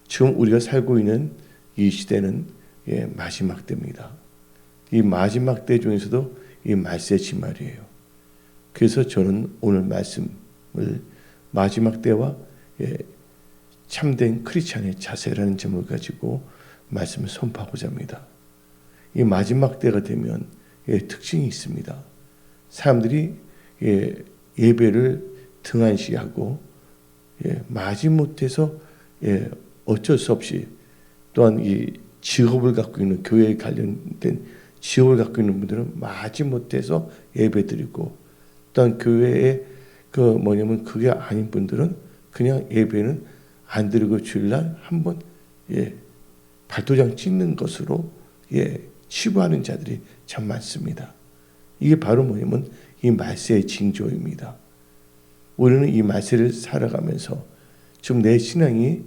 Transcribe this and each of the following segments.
지금 우리가 살고 있는 이 시대는 마지막 때입니다. 이 마지막 때 중에서도 이 말세 지말이에요. 그래서 저는 오늘 말씀을 마지막 때와 참된 크리스찬의 자세라는 점을 가지고 말씀을 선포하고자 합니다. 이 마지막 때가 되면 특징이 있습니다. 사람들이 예배를 등한시하고 마지못해서 어쩔 수 없이 또한 이 직업을 갖고 있는 교회에 관련된 직업을 갖고 있는 분들은 마지못해서 예배드리고 또한 교회에 그게 아닌 분들은 그냥 예배는 안 드리고 주일날 한번 발도장 찍는 것으로 치부하는 자들이 참 많습니다. 이게 바로 뭐냐면 이 말세의 징조입니다. 우리는 이 말세를 살아가면서 지금 내 신앙이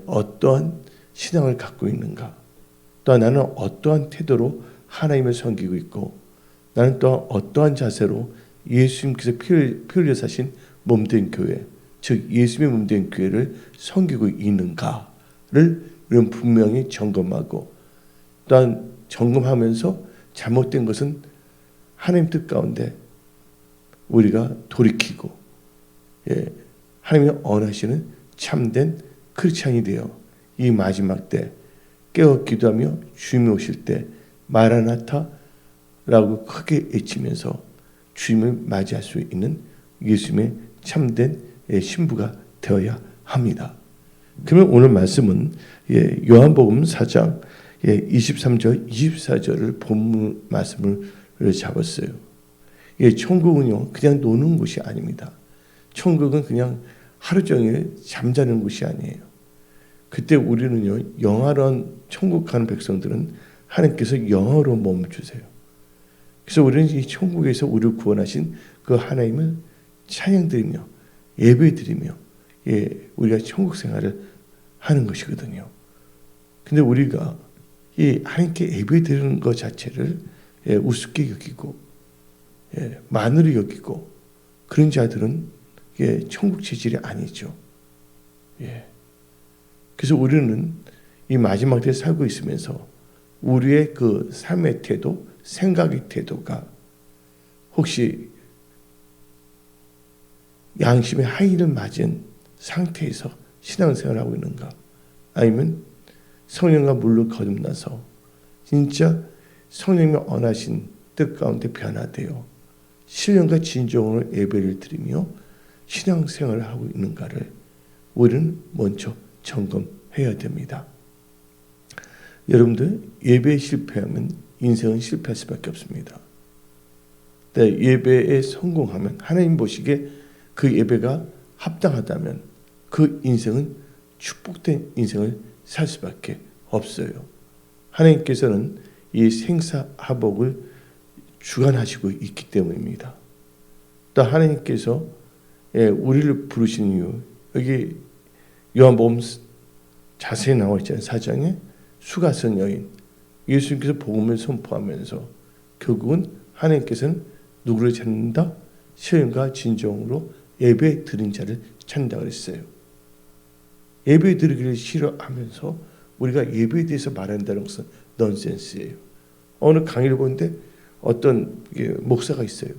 어떠한 신앙을 갖고 있는가, 또한 나는 어떠한 태도로 하나님을 섬기고 있고 나는 또한 어떠한 자세로 예수님께서 피를 흘려 사신 몸된 교회, 즉 예수님의 몸된 교회를 섬기고 있는가를 우리는 분명히 점검하고 또한 점검하면서 잘못된 것은 하나님 뜻 가운데 우리가 돌이키고 하나님이 원하시는 참된 크리스찬이 되어 이 마지막 때 깨어 기도하며 주님이 오실 때 마라나타라고 크게 외치면서 주님을 맞이할 수 있는 예수님의 참된 신부가 되어야 합니다. 그러면 오늘 말씀은 요한복음 4장 23절 24절을 본문 말씀을 잡았어요. 천국은요 그냥 노는 곳이 아닙니다. 천국은 그냥 하루 종일 잠자는 곳이 아니에요. 그때 우리는요 영화로운 천국 가는 백성들은 하나님께서 영화로 멈추세요. 그래서 우리는 이 천국에서 우리를 구원하신 그 하나님을 찬양드리며 예배드리며 우리가 천국 생활을 하는 것이거든요. 근데 우리가 이 하나님께 예배드리는 것 자체를 우습게 여기고 만으로 여기고 그런 자들은 천국 체질이 아니죠. 그래서 우리는 이 마지막 때에 살고 있으면서 우리의 그 삶의 태도, 생각의 태도가 혹시 양심의 하위를 맞은 상태에서 신앙생활을 하고 있는가? 아니면 성령과 물로 거듭나서 진짜 성령님의 원하신 뜻 가운데 변화되어 신령과 진정으로 예배를 드리며 신앙생활을 하고 있는가를 우리는 먼저 점검해야 됩니다. 여러분들 예배에 실패하면 인생은 실패할 수밖에 없습니다. 예배에 성공하면 하나님 보시기에 그 예배가 합당하다면 그 인생은 축복된 인생을 살 수밖에 없어요. 하나님께서는 이 생사화복을 주관하시고 있기 때문입니다. 또 하나님께서 우리를 부르신 이유, 여기 요한복음 자세히 나와 있잖아요. 4장에 수가성 여인, 예수님께서 복음을 선포하면서 결국은 하나님께서는 누구를 찾는다? 신령과 진정으로 예배 드린 자를 찾는다 그랬어요. 예배 드리기를 싫어하면서 우리가 예배에 대해서 말한다는 것은 넌센스예요. 어느 강의를 보는데 어떤 목사가 있어요.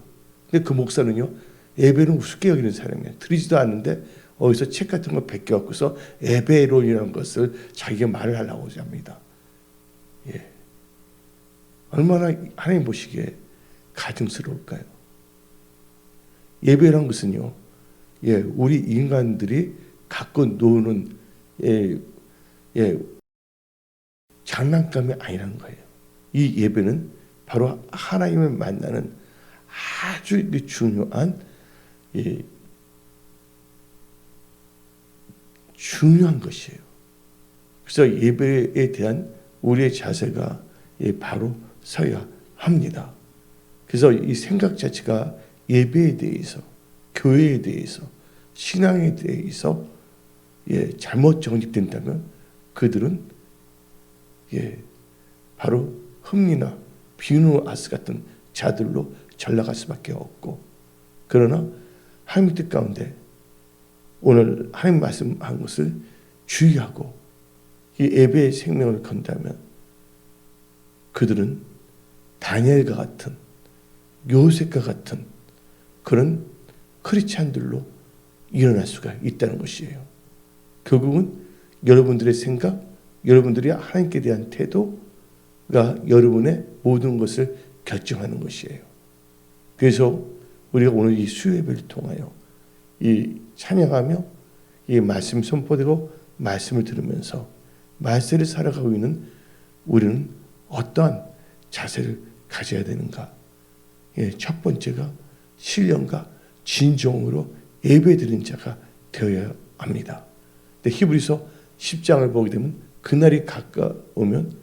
근데 그 목사는요 예배는 우습게 여기는 사람이에요. 드리지도 않는데 어디서 책 같은 거 베껴갖고서 예배론이라는 것을 자기가 말을 하려고 합니다. 얼마나 하나님 보시기에 가증스러울까요? 예배란 것은요, 우리 인간들이 갖고 노는 장난감이 아니라는 거예요. 이 예배는 바로 하나님을 만나는 아주 중요한 것이에요. 그래서 예배에 대한 우리의 자세가 바로 서야 합니다. 그래서 이 생각 자체가 예배에 대해서, 교회에 대해서, 신앙에 대해서 잘못 정립된다면 그들은 바로 흠리나 비누아스 같은 자들로 전락할 수밖에 없고, 그러나 하나님 뜻 가운데 오늘 하나님 말씀한 것을 주의하고 이 예배의 생명을 건다면 그들은 다니엘과 같은, 요셉과 같은 그런 크리스찬들로 일어날 수가 있다는 것이에요. 결국은 여러분들의 생각, 여러분들이 하나님께 대한 태도가 여러분의 모든 것을 결정하는 것이에요. 그래서 우리가 오늘 이 수요예배를 통하여 이 찬양하며 이 말씀 선포되고 말씀을 들으면서 말세를 살아가고 있는 우리는 어떠한 자세를 가져야 되는가? 첫 번째가 신령과 진정으로 예배드리는 자가 되어야 합니다. 근데 히브리서 10장을 보게 되면 그날이 가까우면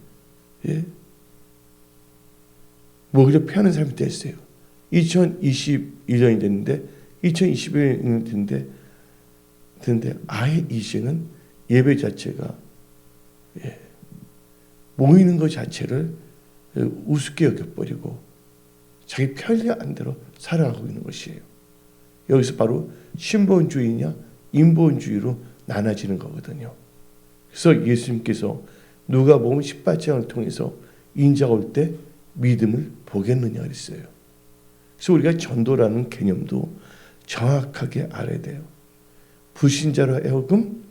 목을 펴는 사람이 됐어요. 2021년이 됐는데 2021년이 됐는데 아예 이제는 예배 자체가 모이는 것 자체를 우습게 여겨버리고 자기 편리한 대로 살아가고 있는 것이에요. 여기서 바로 신본주의냐 인본주의로 나눠지는 거거든요. 그래서 예수님께서 누가복음 18장을 통해서 인자가 올 때 믿음을 보겠느냐 그랬어요. 그래서 우리가 전도라는 개념도 정확하게 알아야 돼요. 불신자로 하여금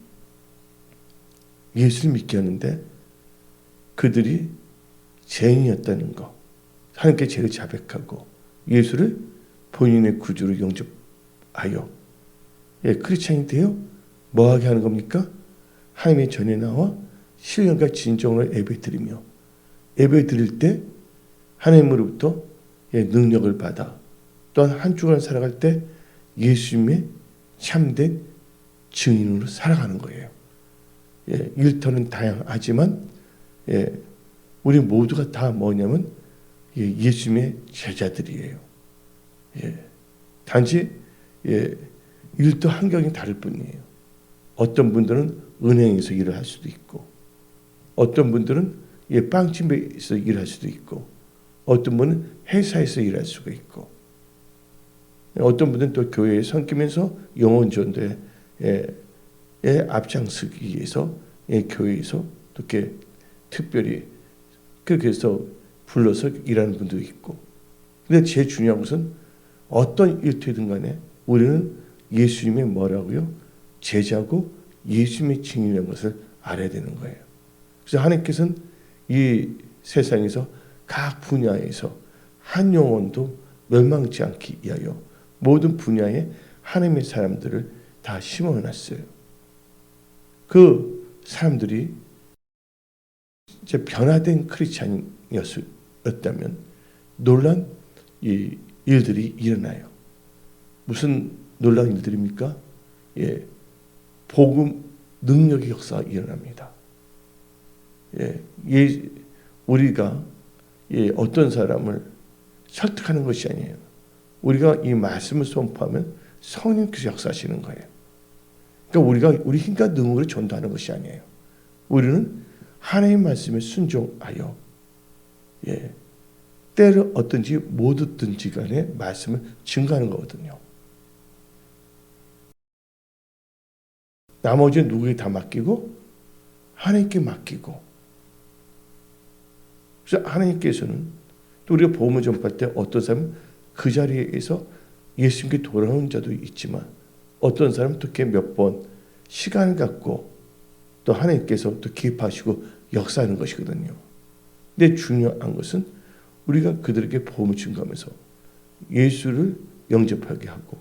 예수를 믿게 하는데 그들이 죄인이었다는 것, 하나님께 죄를 자백하고 예수를 본인의 구주로 영접하여 크리스찬이 되어 뭐하게 하는 겁니까? 하나님의 전에 나와 신령과 진정으로 예배드리며 예배드릴 때 하나님으로부터 능력을 받아 또한 한 주간 살아갈 때 예수님의 참된 증인으로 살아가는 거예요. 일터는 다양하지만 우리 모두가 다 뭐냐면 예수님의 제자들이에요. 단지 일도 환경이 다를 뿐이에요. 어떤 분들은 은행에서 일을 할 수도 있고 어떤 분들은 빵집에서 일할 수도 있고 어떤 분은 회사에서 일할 수가 있고 어떤 분들은 또 교회에 섬기면서 영혼 전도에 앞장서기 위해서 교회에서 또 이렇게 특별히 그래서 불러서 일하는 분도 있고. 근데 제일 중요한 것은 어떤 일터든 간에 우리는 예수님의 뭐라고요? 제자고 예수님의 증인이라는 것을 알아야 되는 거예요. 그래서 하나님께서는 이 세상에서 각 분야에서 한 영혼도 멸망치 않기 위하여 모든 분야에 하나님의 사람들을 다 심어놨어요. 그 사람들이 이제 변화된 크리스찬이었다면 놀란 이 일들이 일어나요. 무슨 놀라운 일들입니까? 복음 능력의 역사가 일어납니다. 우리가 어떤 사람을 설득하는 것이 아니에요. 우리가 이 말씀을 선포하면 성령께서 역사하시는 거예요. 그러니까 우리 힘과 능력으로 전도하는 것이 아니에요. 우리는 하나님의 말씀에 순종하여 때를 어떤지 못 얻든지 간에 말씀을 증거하는 거거든요. 나머지는 누구에게 다 맡기고 하나님께 맡기고. 그래서 하나님께서는 또 우리가 복음을 전파할 때 어떤 사람은 그 자리에서 예수님께 돌아오는 자도 있지만 어떤 사람은 또 이렇게 몇 번 시간을 갖고 또 하나님께서 또 기입하시고 역사하는 것이거든요. 근데 중요한 것은 우리가 그들에게 복음을 증거하면서 예수를 영접하게 하고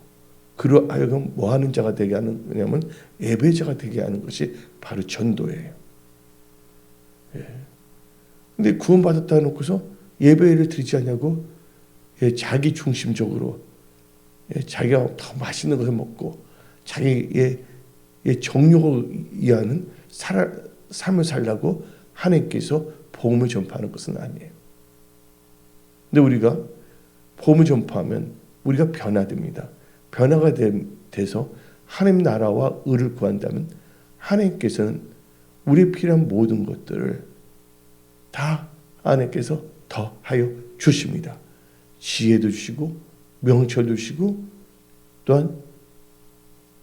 그로 하여금 뭐하는 자가 되게 하는 거냐면 예배자가 되게 하는 것이 바로 전도예요. 근데 구원받았다 놓고서 예배를 드리지 않냐고 자기 중심적으로 자기가 더 맛있는 것을 먹고 자기의 정욕을 위하는 삶을 살라고 하나님께서 복음을 전파하는 것은 아니에요. 근데 우리가 복음을 전파하면 우리가 변화됩니다. 변화가 돼서 하나님 나라와 의를 구한다면 하나님께서는 우리에 필요한 모든 것들을 다 하나님께서 더하여 주십니다. 지혜도 주시고 명철도 주시고 또한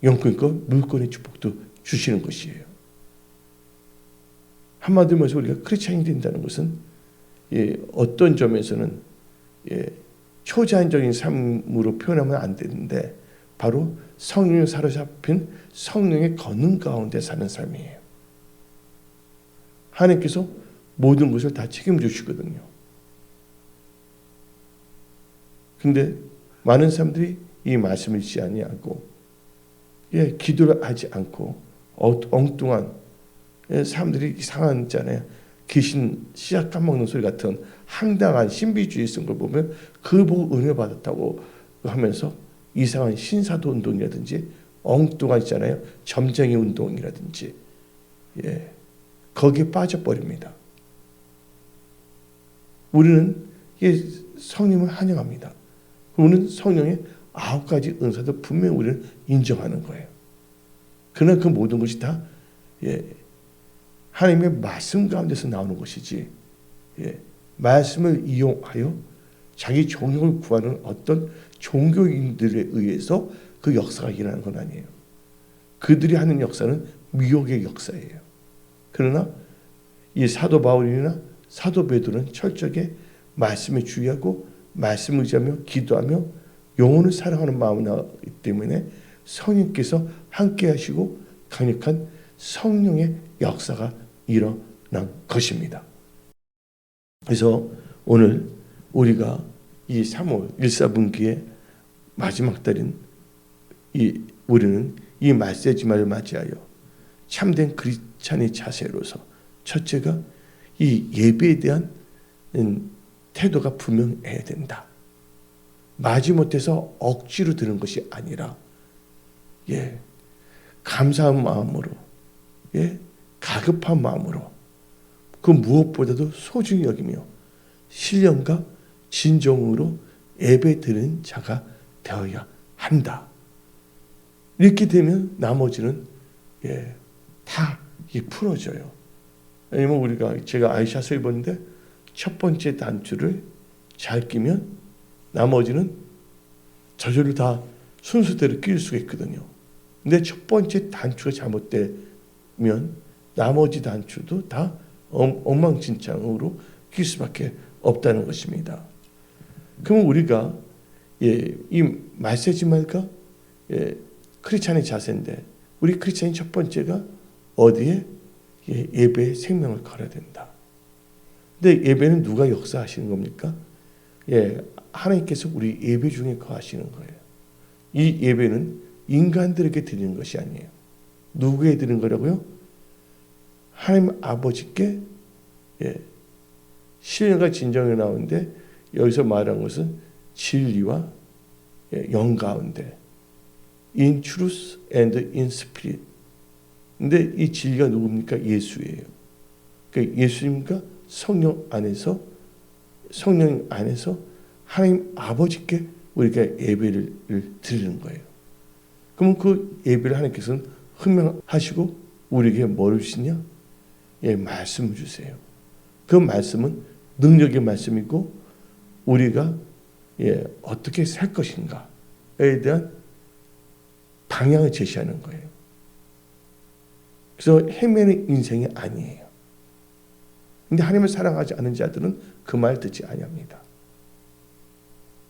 영권과 물권의 축복도 주시는 것이에요. 한마디로 말해서 우리가 크리스찬이 된다는 것은 어떤 점에서는 초자연적인 삶으로 표현하면 안 되는데 바로 성령에 사로잡힌 성령의 권능 가운데 사는 삶이에요. 하나님께서 모든 것을 다 책임지시거든요. 근데 많은 사람들이 이 말씀을 잊지 아니하고 기도를 하지 않고 엉뚱한 사람들이 이상한 있잖아요. 귀신 씨앗 까먹는 소리 같은 황당한 신비주의 쓴 걸 보면 그걸 보고 은혜 받았다고 하면서 이상한 신사도 운동이라든지 엉뚱한 있잖아요. 점쟁이 운동이라든지 거기에 빠져버립니다. 우리는 성령을 환영합니다. 우리는 성령의 9가지 은사도 분명히 우리는 인정하는 거예요. 그러나 그 모든 것이 다 하나님의 말씀 가운데서 나오는 것이지 말씀을 이용하여 자기 종용을 구하는 어떤 종교인들에 의해서 그 역사가 일어나는 건 아니에요. 그들이 하는 역사는 미혹의 역사예요. 그러나 이 사도 바울이나 사도 베드로는 철저하게 말씀에 주의하고 말씀을 의지하며 기도하며 영혼을 사랑하는 마음이 나기 때문에 성령께서 함께 하시고 강력한 성령의 역사가 일어난 것입니다. 그래서 오늘 우리가 이 3월 1사분기의 마지막 달인 우리는 이 말세지말을 맞이하여 참된 크리스찬의 자세로서 첫째가 이 예배에 대한 태도가 분명해야 된다. 마지못해서 억지로 드는 것이 아니라 감사한 마음으로 가급한 마음으로 그 무엇보다도 소중히 여기며 신령과 진정으로 예배드리는 자가 되어야 한다. 이렇게 되면 나머지는 다 풀어져요. 왜냐면 제가 아이샷을 입었는데 첫 번째 단추를 잘 끼면 나머지는 저절로 다 순서대로 끼울 수가 있거든요. 근데 첫 번째 단추가 잘못되면 나머지 단추도 다 엉망진창으로 낄 수밖에 없다는 것입니다. 그러면 우리가 이 말세지말과 크리스찬의 자세인데 우리 크리스찬의 첫 번째가 어디에 예배에 생명을 걸어야 된다. 근데 예배는 누가 역사하시는 겁니까? 하나님께서 우리 예배 중에 거하시는 거예요. 이 예배는 인간들에게 드리는 것이 아니에요. 누구에게 드리는 거라고요? 하나님 아버지께 신령과 진정이 나오는데 여기서 말한 것은 진리와 영 가운데 in truth and in spirit. 근데 이 진리가 누굽니까? 예수예요. 그러니까 예수님과 성령 안에서 하나님 아버지께 우리가 예배를 드리는 거예요. 그러면 그 예배를 하나님께서는 흥명하시고 우리에게 뭘 주시냐? 말씀을 주세요. 그 말씀은 능력의 말씀이고 우리가 어떻게 살 것인가에 대한 방향을 제시하는 거예요. 그래서 헤매는 인생이 아니에요. 근데 하나님을 사랑하지 않는 자들은 그 말 듣지 아니합니다.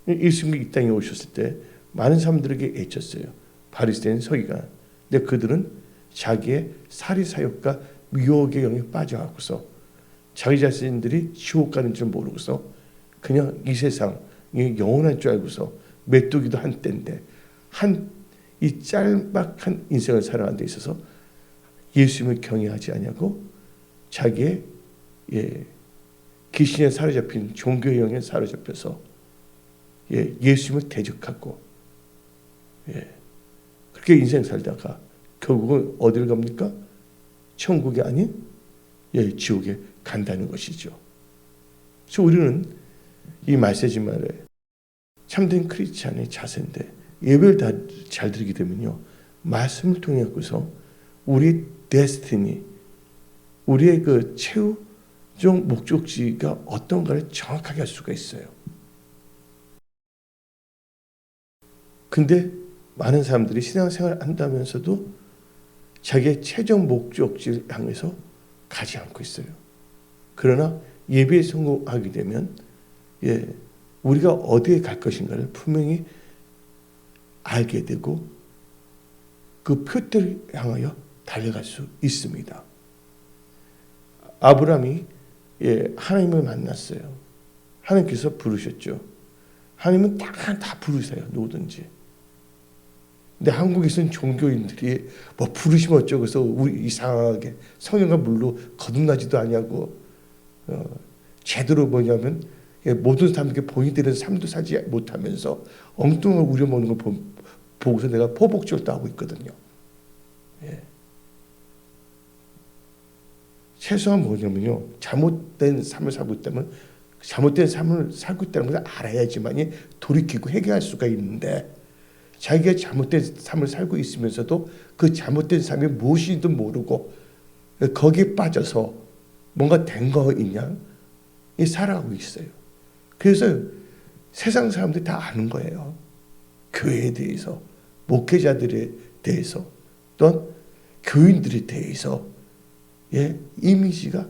예수님이 이 땅에 오셨을 때 많은 사람들에게 애쳤어요. 바리새인 서기관. 근데 그들은 자기의 사리사욕과 미혹의 영에 빠져가고서 자기 자신들이 지옥 가는 줄 모르고서 그냥 이 세상이 영원한 줄 알고서 메뚜기도 한때인데 이 짤막한 인생을 살아가는 데 있어서 예수님을 경외하지 아니하고 자기의 귀신에 사로잡힌 종교의 영에 사로잡혀서 예수님을 대적하고 그렇게 인생 살다가 결국은 어디를 갑니까? 천국이 아닌 지옥에 간다는 것이죠. 그래서 우리는 이 말세지말에 참된 크리스찬의 자세인데 예배를 다 잘 드리게 되면요. 말씀을 통해 갖고서 우리의 데스티니, 우리의 그 최후적 목적지가 어떤가를 정확하게 알 수가 있어요. 근데 많은 사람들이 신앙생활을 한다면서도 자기의 최종 목적지를 향해서 가지 않고 있어요. 그러나 예배에 성공하게 되면 우리가 어디에 갈 것인가를 분명히 알게 되고 그 표대를 향하여 달려갈 수 있습니다. 아브라함이 하나님을 만났어요. 하나님께서 부르셨죠. 하나님은 다 부르세요. 누구든지. 근데 한국에서는 종교인들이 뭐 부르시면 어쩌고 해서 우리 이상하게 성령과 물로 거듭나지도 아니하고 제대로 뭐냐면 모든 사람에게 본이 되는 삶도 살지 못하면서 엉뚱한 우려먹는 걸 보고서 내가 포복절도 하고 있거든요. 최소한 뭐냐면요, 잘못된 삶을 살고 있다면 잘못된 삶을 살고 있다는 것을 알아야지만이 돌이키고 해결할 수가 있는데, 자기가 잘못된 삶을 살고 있으면서도 그 잘못된 삶이 무엇인지도 모르고 거기에 빠져서 뭔가 된 거 있냐 살아가고 있어요. 그래서 세상 사람들이 다 아는 거예요. 교회에 대해서, 목회자들에 대해서, 또한 교인들에 대해서 이미지가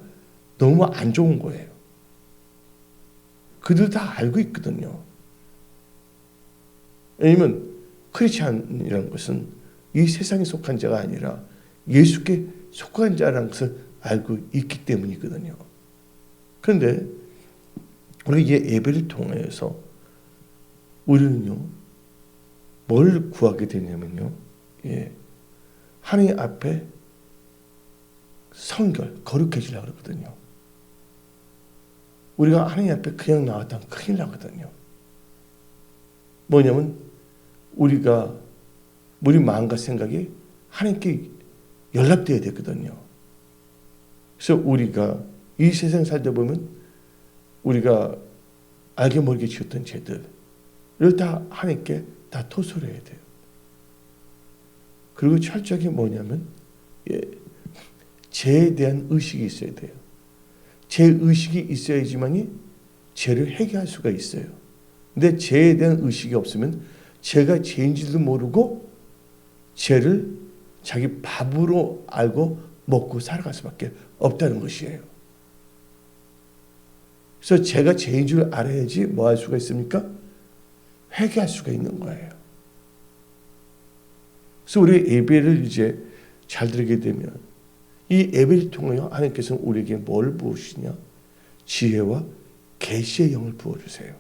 너무 안 좋은 거예요. 그들 다 알고 있거든요. 왜냐면 크리스찬이라는 것은 이 세상에 속한 자가 아니라 예수께 속한 자라는 것을 알고 있기 때문이거든요. 그런데 우리 예배를 통해서 우리는요, 뭘 구하게 되냐면요, 하나님 앞에 성결, 거룩해지려고 그러거든요. 우리가 하나님 앞에 그냥 나왔다면 큰일 나거든요. 뭐냐면 우리 마음과 생각이 하나님께 연락돼야 되거든요. 그래서 우리가 이 세상 살다 보면 우리가 알게 모르게 지었던 죄들을 다 하나님께 다 토설해야 돼요. 그리고 철저하게 뭐냐면 죄에 대한 의식이 있어야 돼요. 죄 의식이 있어야지만이 죄를 해결할 수가 있어요. 근데 죄에 대한 의식이 없으면 죄가 죄인지도 모르고 죄를 자기 밥으로 알고 먹고 살아갈 수밖에 없다는 것이에요. 그래서 죄가 죄인 줄 알아야지 뭐 할 수가 있습니까? 회개할 수가 있는 거예요. 그래서 우리 예배를 이제 잘 드리게 되면 이 예배를 통하여 하나님께서는 우리에게 뭘 부으시냐? 지혜와 계시의 영을 부어주세요.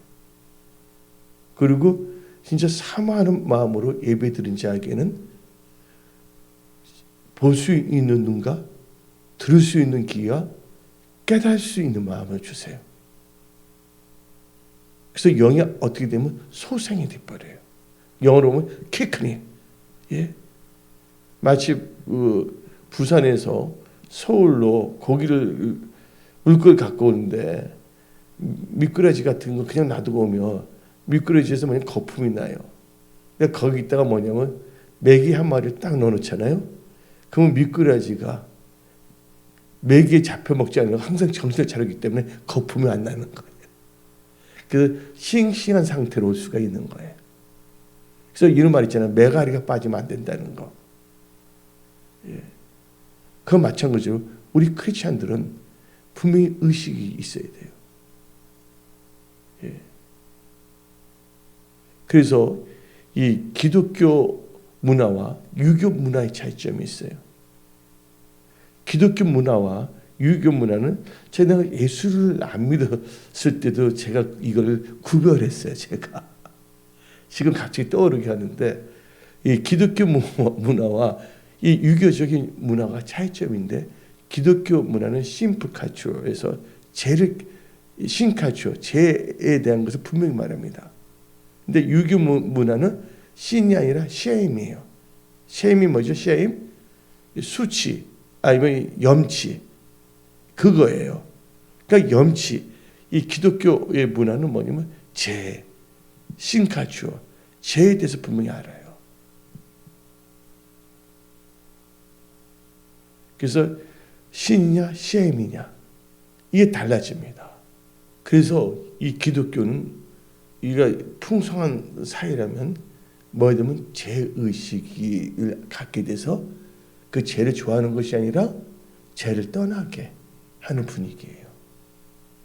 그리고 진짜 사모하는 마음으로 예배 드린 자에게는 볼 수 있는 눈과 들을 수 있는 귀와 깨달을 수 있는 마음을 주세요. 그래서 영이 어떻게 되면 소생이 돼버려요. 영어로 보면 키크니. 마치 부산에서 서울로 고기를 물걸 갖고 오는데 미꾸라지 같은 거 그냥 놔두고 오면 미꾸라지에서 뭐냐 거품이 나요. 그러니까 거기다가 뭐냐면 메기 한 마리를 딱 넣어놓잖아요. 그러면 미꾸라지가 메기에 잡혀 먹지 않으면 항상 정신을 차리기 때문에 거품이 안 나는 거예요. 그 싱싱한 상태로 올 수가 있는 거예요. 그래서 이런 말 있잖아요. 메가리가 빠지면 안 된다는 거. 그건 마찬가지로 우리 크리스찬들은 분명히 의식이 있어야 돼요. 그래서 이 기독교 문화와 유교 문화의 차이점이 있어요. 기독교 문화와 유교 문화는 제가 예수를 안 믿었을 때도 제가 이걸 구별했어요. 제가 지금 갑자기 떠오르게 하는데 이 기독교 문화와 이 유교적인 문화가 차이점인데, 기독교 문화는 심플카추어에서 죄를 신카추어 죄에 대한 것을 분명히 말합니다. 근데 유교 문화는 신이 아니라 쉐임이에요. 쉐임이 뭐죠? 쉐임? 수치 아니면 염치, 그거예요. 그러니까 염치. 이 기독교의 문화는 뭐냐면 죄, 신카추어, 죄에 대해서 분명히 알아요. 그래서 신이냐 쉐임이냐 이게 달라집니다. 그래서 이 기독교는 우리가 풍성한 사회라면 뭐에 되면 죄의식을 갖게 돼서 그 죄를 좋아하는 것이 아니라 죄를 떠나게 하는 분위기예요.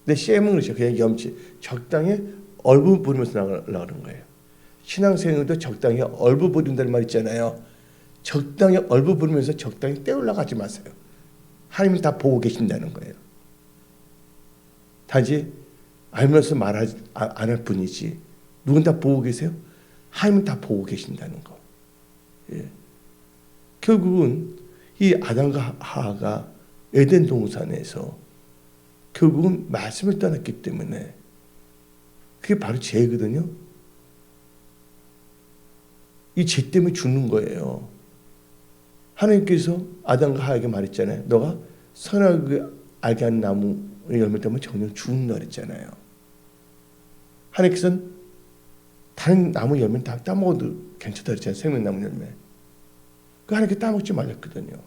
근데 셈은 그렇죠. 그냥 적당히 얼부 부리면서 나가는 거예요. 신앙생활도 적당히 얼부 부린다는 말 있잖아요. 적당히 얼부 부리면서 적당히 떼올라가지 마세요. 하나님이 다 보고 계신다는 거예요. 단지 알면서 안 할 뿐이지 누군 다 보고 계세요? 하나님은 다 보고 계신다는 거. 예. 결국은 이 아담과 하와가 에덴 동산에서 결국은 말씀을 떠났기 때문에 그게 바로 죄거든요. 이 죄 때문에 죽는 거예요. 하나님께서 아담과 하와에게 말했잖아요. 너가 선악을 알게 하는 나무의 열매 때문에 정녕 죽는다 그랬잖아요. 하나님께서는 다른 나무 열매는 다 따먹어도 괜찮다 그랬잖아요. 생명나무 열매. 그 하나님께 따먹지 말랬거든요.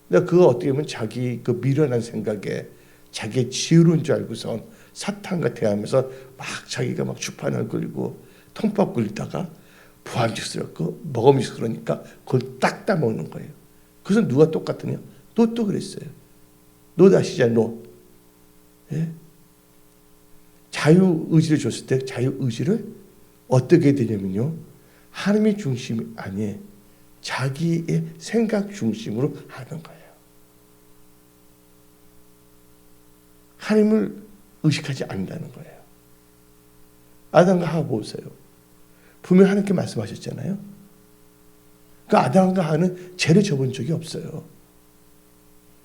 근데 그거 어떻게 보면 자기 그 미련한 생각에 자기의 지혜로운 줄 알고선 사탄과 대하면서 막 자기가 막 주판을 굴리고 통밥 굴리다가 부함직스럽고 먹음직스러우니까 그걸 딱 따먹는 거예요. 그래서 누가 똑같으냐? 또 그랬어요. 너 다시잖아, 너. 예? 자유의지를 줬을 때 자유의지를 어떻게 되냐면요. 하나님의 중심이 아니에요. 자기의 생각 중심으로 하는 거예요. 하나님을 의식하지 않는다는 거예요. 아담과 하와 보세요. 분명히 하나님께 말씀하셨잖아요. 그 아담과 하와는 죄를 져본 적이 없어요.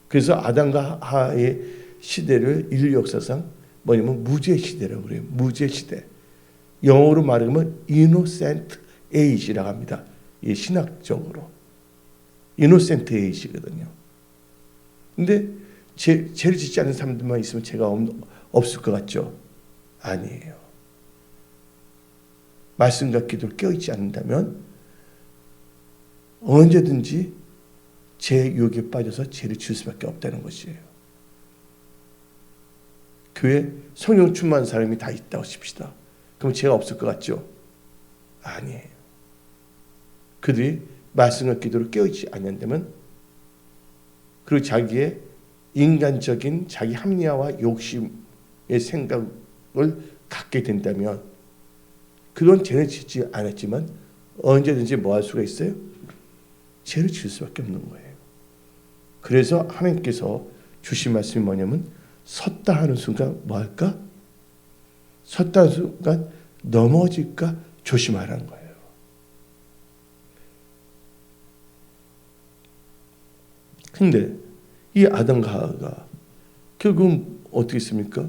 그래서 아담과 하와의 시대를 인류 역사상 뭐냐면 무죄 시대라고 그래요. 무죄 시대. 영어로 말하면 innocent age라고 합니다. 이 신학적으로. innocent age거든요. 근데 죄를 짓지 않는 사람들만 있으면 죄가 없을 것 같죠? 아니에요. 말씀과 기도를 깨어있지 않는다면 언제든지 죄 유혹에 빠져서 죄를 지을 수밖에 없다는 것이에요. 교회에 성령 충만한 사람이 다 있다고 칩시다. 그럼 죄가 없을 것 같죠? 아니에요. 그들이 말씀과 기도를 깨어있지 않는다면 그리고 자기의 인간적인 자기 합리화와 욕심의 생각을 갖게 된다면 그건 죄를 짓지 않았지만 언제든지 뭐 할 수가 있어요? 죄를 지을 수밖에 없는 거예요. 그래서 하나님께서 주신 말씀이 뭐냐면 섰다 하는 순간 뭐 할까? 섰다 하는 순간 넘어질까 조심하라는 거예요. 근데 이 아담과 하와가 결국은 어떻게 했습니까?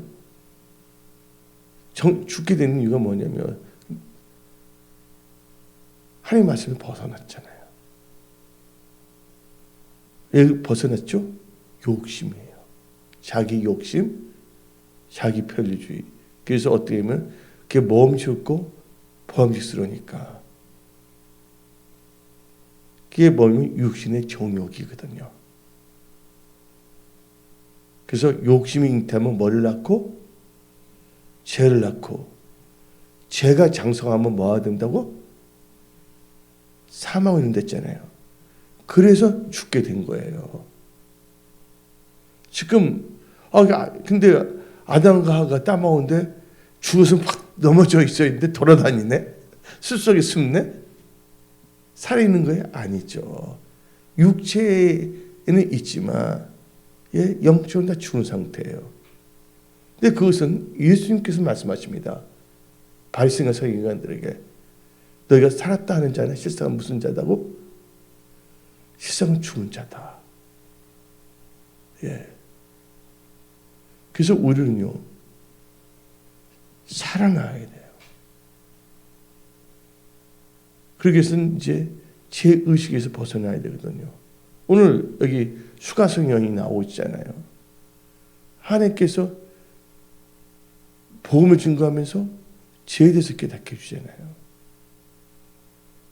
죽게 되는 이유가 뭐냐면 하나님의 말씀을 벗어났잖아요. 왜 벗어났죠? 욕심이에요. 자기 욕심, 자기 편리주의. 그래서 어떻게 하면 그게 멈췄고 보암직스러우니까 그게 뭐냐면 육신의 정욕이거든요. 그래서 욕심이 잉태하면 뭐를 낳고? 죄를 낳고 죄가 장성하면 뭐가 된다고? 사망을 이룬댔잖아요. 그래서 죽게 된 거예요. 지금 근데 아담과 하와가 따먹었는데 죽어서 막 넘어져 있어야 있는데 돌아다니네? 숲속에 숨네? 살아있는 거예요? 아니죠. 육체에는 있지만 영적으로 다 죽은 상태예요. 근데 그것은 예수님께서 말씀하십니다. 바리새인과 서기관들에게 너희가 살았다 하는 자는 실상은 무슨 자다고? 실상은 죽은 자다. 예. 그래서 우리는요 살아나야 돼요. 그러기 위해서는 이제 제 의식에서 벗어나야 되거든요. 오늘 여기 수가성령이 나오고 있잖아요. 하나님께서 복음을 증거하면서 죄에 대해서 깨닫게 해주잖아요.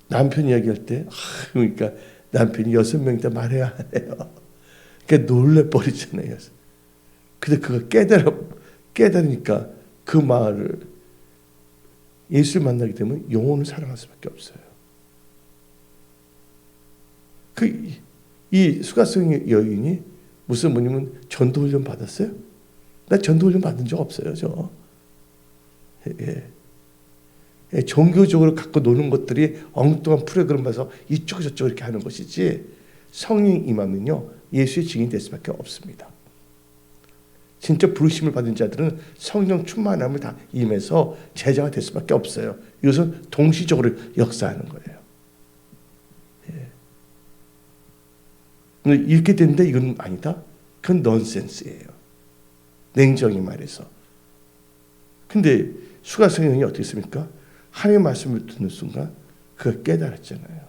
남편 이야기할 때 그러니까 남편이 6명이다 말해야 하네요. 그러니까 놀래버리잖아요. 근데 그거 깨달으니까 그 말을 예수를 만나게 되면 영혼을 사랑할 수밖에 없어요. 이 수가성 여인이 무슨 뭐냐면 전도훈련 받았어요? 나 전도훈련 받은 적 없어요. 저. 예. 예, 종교적으로 갖고 노는 것들이 엉뚱한 프로그램 봐서 이쪽 저쪽 이렇게 하는 것이지, 성령 임하면요 예수의 증인이 될 수밖에 없습니다. 진짜 부르심을 받은 자들은 성령 충만함을 다 임해서 제자가 될 수밖에 없어요. 이것은 동시적으로 역사하는 거예요. 예. 이렇게 되는데 이건 아니다? 그건 넌센스예요. 냉정히 말해서. 근데 수가성령이 어떻게 했습니까? 하나님의 말씀을 듣는 순간 그가 깨달았잖아요.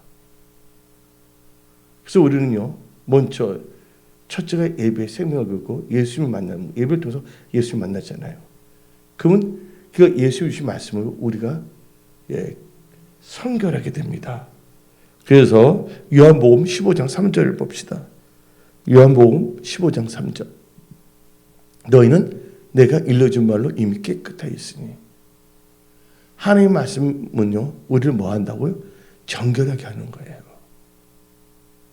그래서 우리는요, 먼저 첫째가 예배의 생명을 걸고 예수님을 만나는, 예배를 통해서 예수님을 만났잖아요. 그러면 그 예수 주신 말씀을 우리가 선결하게 됩니다. 그래서 요한복음 15장 3절을 봅시다. 요한복음 15장 3절. 너희는 내가 일러준 말로 이미 깨끗하여 있으니. 하나님의 말씀은요, 우리를 뭐 한다고요? 정결하게 하는 거예요.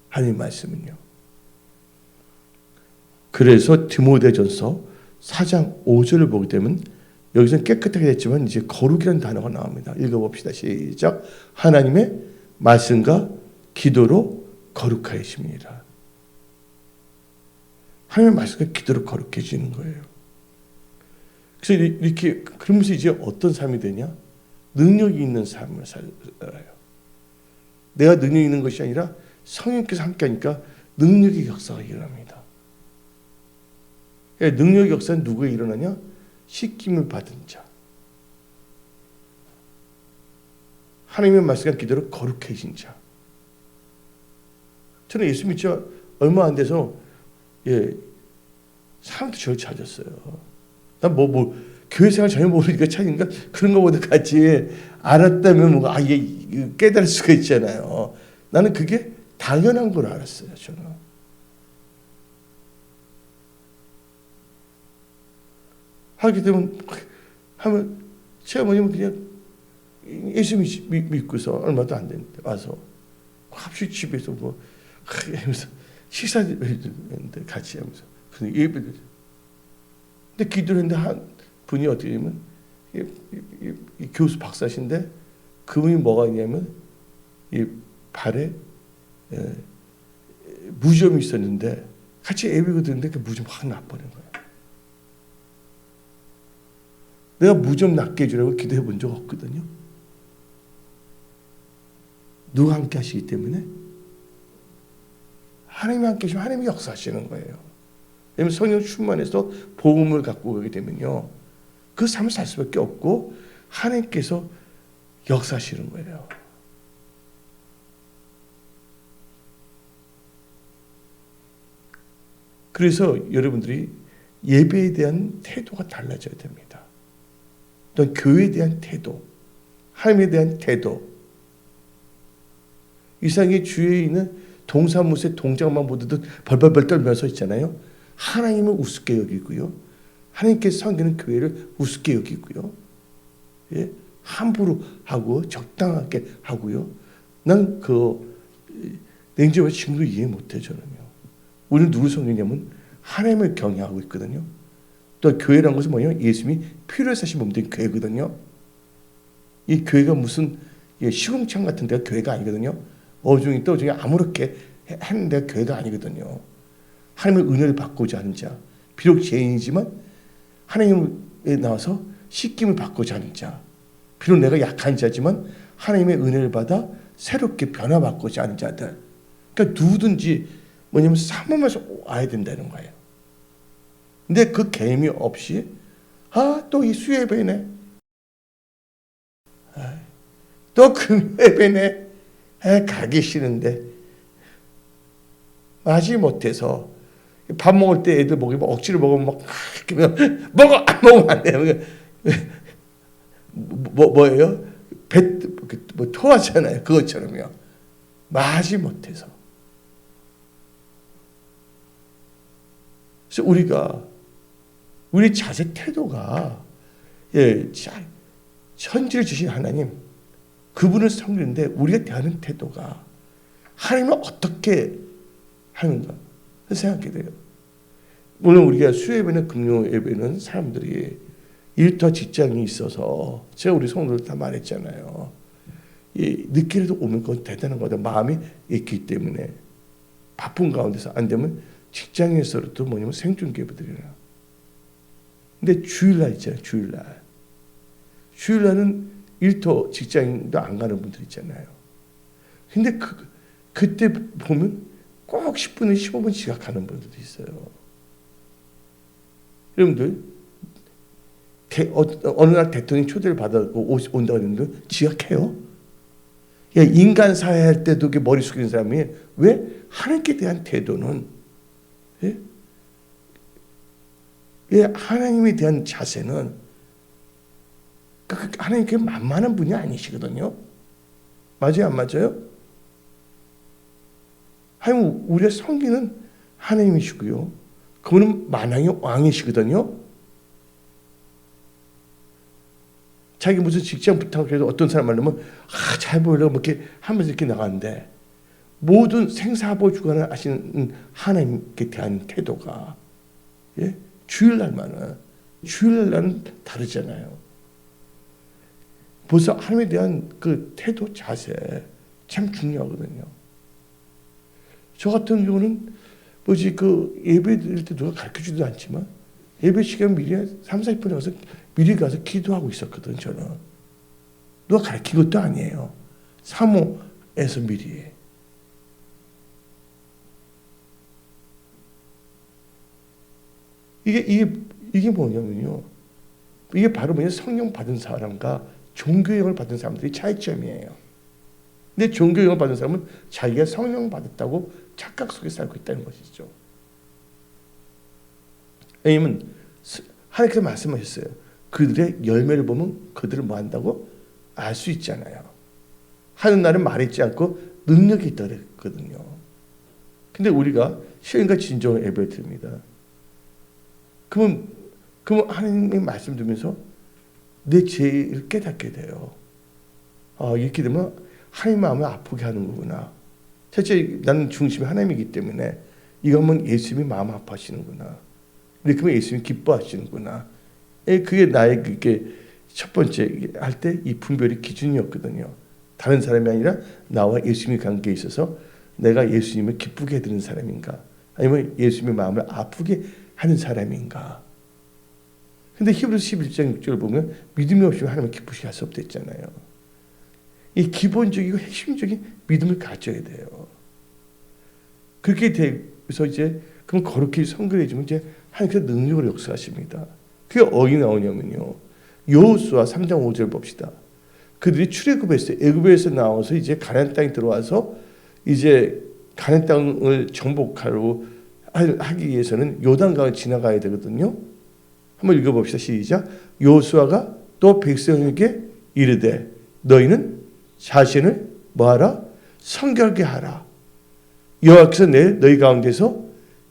하나님의 말씀은요. 그래서 디모데전서 4장 5절을 보게 되면 여기서는 깨끗하게 됐지만 이제 거룩이라는 단어가 나옵니다. 읽어봅시다. 시작. 하나님의 말씀과 기도로 거룩하여짐이니라. 하나님의 말씀과 기도로 거룩해지는 거예요. 그래서 이렇게 그러면서 이제 어떤 삶이 되냐? 능력이 있는 삶을 살아요. 내가 능력이 있는 것이 아니라 성령께서 함께하니까 능력의 역사가 일어납니다. 능력의 역사는 누구에 일어나냐? 씻김을 받은 자. 하나님의 말씀과 기도로 거룩해진 자. 저는 예수 믿지 얼마 안 돼서 사람도 저를 찾았어요. 난 교회 생활 전혀 모르니까 찾으니까 그런 것보다 같이 알았다면 깨달을 수가 있잖아요. 나는 그게 당연한 걸 알았어요. 저는. 하게 되면 제가 뭐냐면 그냥 예수 믿고서 얼마도 안 됐는데 와서 갑자기 집에서 하면서 식사했는데 같이 하면서 예배를. 근데 기도를 했는데 한 분이 어떻게 되냐면 이 교수 박사신데 그분이 뭐가 있냐면 이 발에 무좀이 있었는데 같이 예배가 드는데 그 무좀 확 나버린 거예요. 내가 무좀 낫게 해주라고 기도해 본 적 없거든요. 누가 함께 하시기 때문에 하나님이 함께 하시면 하나님이 역사하시는 거예요. 왜냐하면 성령 충만해서 복음을 갖고 오게 되면요, 그 삶을 살 수밖에 없고 하나님께서 역사하시는 거예요. 그래서 여러분들이 예배에 대한 태도가 달라져야 됩니다. 또 교회에 대한 태도, 하나님에 대한 태도. 이상의 주위에 있는 동사무소의 동작만 보듯 벌벌벌 떨면서 있잖아요. 하나님을 우습게 여기고요, 하나님께서 섬기는 교회를 우습게 여기고요, 함부로 하고 적당하게 하고요. 난 냉정하게 지금도 이해 못해. 저는요. 우리는 누구를 섬기냐면 하나님을 경외하고 있거든요. 또 교회라는 것은 뭐냐면 예수님이 피로 사신 몸된 교회거든요. 이 교회가 무슨 시궁창 같은 데가 교회가 아니거든요. 어중이 떠중이 아무렇게 하는 데가 교회가 아니거든요. 하나님의 은혜를 받고자 하는 자, 비록 죄인이지만 하나님에 나와서 씻김을 받고자 하는 자, 비록 내가 약한 자지만 하나님의 은혜를 받아 새롭게 변화받고자 하는 자들. 그러니까 누구든지 뭐냐면 삼음에서 와야 된다는 거예요. 근데 그 개념이 없이 또 이 수예배네, 또 금예배네, 가기 싫은데 마지 못해서 밥 먹을 때 애들 먹이면 억지로 먹으면 먹어 안 먹으면 안 돼요. 뭐예요? 토하잖아요. 그것처럼요. 마지 못해서. 그래서 우리 자세 태도가 천지를 주신 하나님, 그분을 섬기는데 우리가 대하는 태도가 하나님을 어떻게 하는가 생각하게 돼요. 물론 우리가 수요예배는 금요예배는 사람들이 일터 직장이 있어서 제가 우리 성도들 다 말했잖아요. 늦게라도 오면 그건 대단한 거다. 마음이 있기 때문에 바쁜 가운데서 안 되면 직장에서도 뭐냐면 생존기도 드리라. 근데 주일날 있잖아요. 주일날은 일터 직장도 안 가는 분들 있잖아요. 근데 그때 보면 꼭 10분에 15분 지각하는 분들도 있어요. 여러분들 어느 날 대통령이 초대를 받아고 온다고 했는데 지각해요? 인간 사회 할 때도 머리 숙이는 사람이 왜 하나님께 대한 태도는 하나님에 대한 자세는 하나님께 만만한 분이 아니시거든요. 맞아요, 안 맞아요? 하나님 우리의 성기는 하나님이시고요. 그분은 만왕의 왕이시거든요. 자기 무슨 직장 부탁해서 어떤 사람 만나면 잘 보이려고 이렇게 하면서 이렇게 나가는데 모든 생사보 주관을 하시는 하나님께 대한 태도가 주일날은 다르잖아요. 벌써 하나님에 대한 그 태도 자세 참 중요하거든요. 저 같은 경우는 예배 드릴 때 누가 가르쳐주지도 않지만 예배 시간 미리 3-40분에 와서 미리 가서 기도하고 있었거든. 저는 누가 가르친 것도 아니에요. 사모에서 미리. 이게 뭐냐면요. 이게 바로 성령 받은 사람과 종교형을 받은 사람들이 차이점이에요. 근데 종교형을 받은 사람은 자기가 성령 받았다고 착각 속에 살고 있다는 것이죠. 왜냐면 하나님께서 말씀하셨어요. 그들의 열매를 보면 그들을 뭐 한다고? 알 수 있잖아요. 하는 날은 말했지 않고 능력이 있다 그랬거든요. 근데 우리가 시인과 진정을 예배 드립니다. 그러면 하나님의 말씀 들으면서 내 죄를 깨닫게 돼요. 이렇게 되면 하나님 마음을 아프게 하는 거구나. 첫째, 나는 중심이 하나님이기 때문에 이거 하면 예수님이 마음 아파하시는구나. 이렇게 하면 예수님이 기뻐하시는구나. 그게 나의 첫 번째 할 때 이 분별이 기준이었거든요. 다른 사람이 아니라 나와 예수님의 관계에 있어서 내가 예수님을 기쁘게 해드리는 사람인가, 아니면 예수님의 마음을 아프게 하는 사람인가. 근데 히브리서 11장 6절을 보면 믿음이 없이는 하나님을 기쁘시게 할 수 없다 했잖아요. 이 기본적이고 핵심적인 믿음을 가져야 돼요. 그렇게 돼서 그럼 거룩히 성결해지면 하나님께서 능력으로 역사하십니다. 그게 어디 나오냐면요. 여호수아 3장 5절 봅시다. 그들이 출애굽했어요. 애굽에서 나와서 가나안 땅에 들어와서 가나안 땅을 정복하러 하기 위해서는 요단강을 지나가야 되거든요. 한번 읽어봅시다. 시작. 여호수아가 또 백성에게 이르되 너희는 자신을 뭐하라? 성결케 하라. 여호와께서 너희 가운데서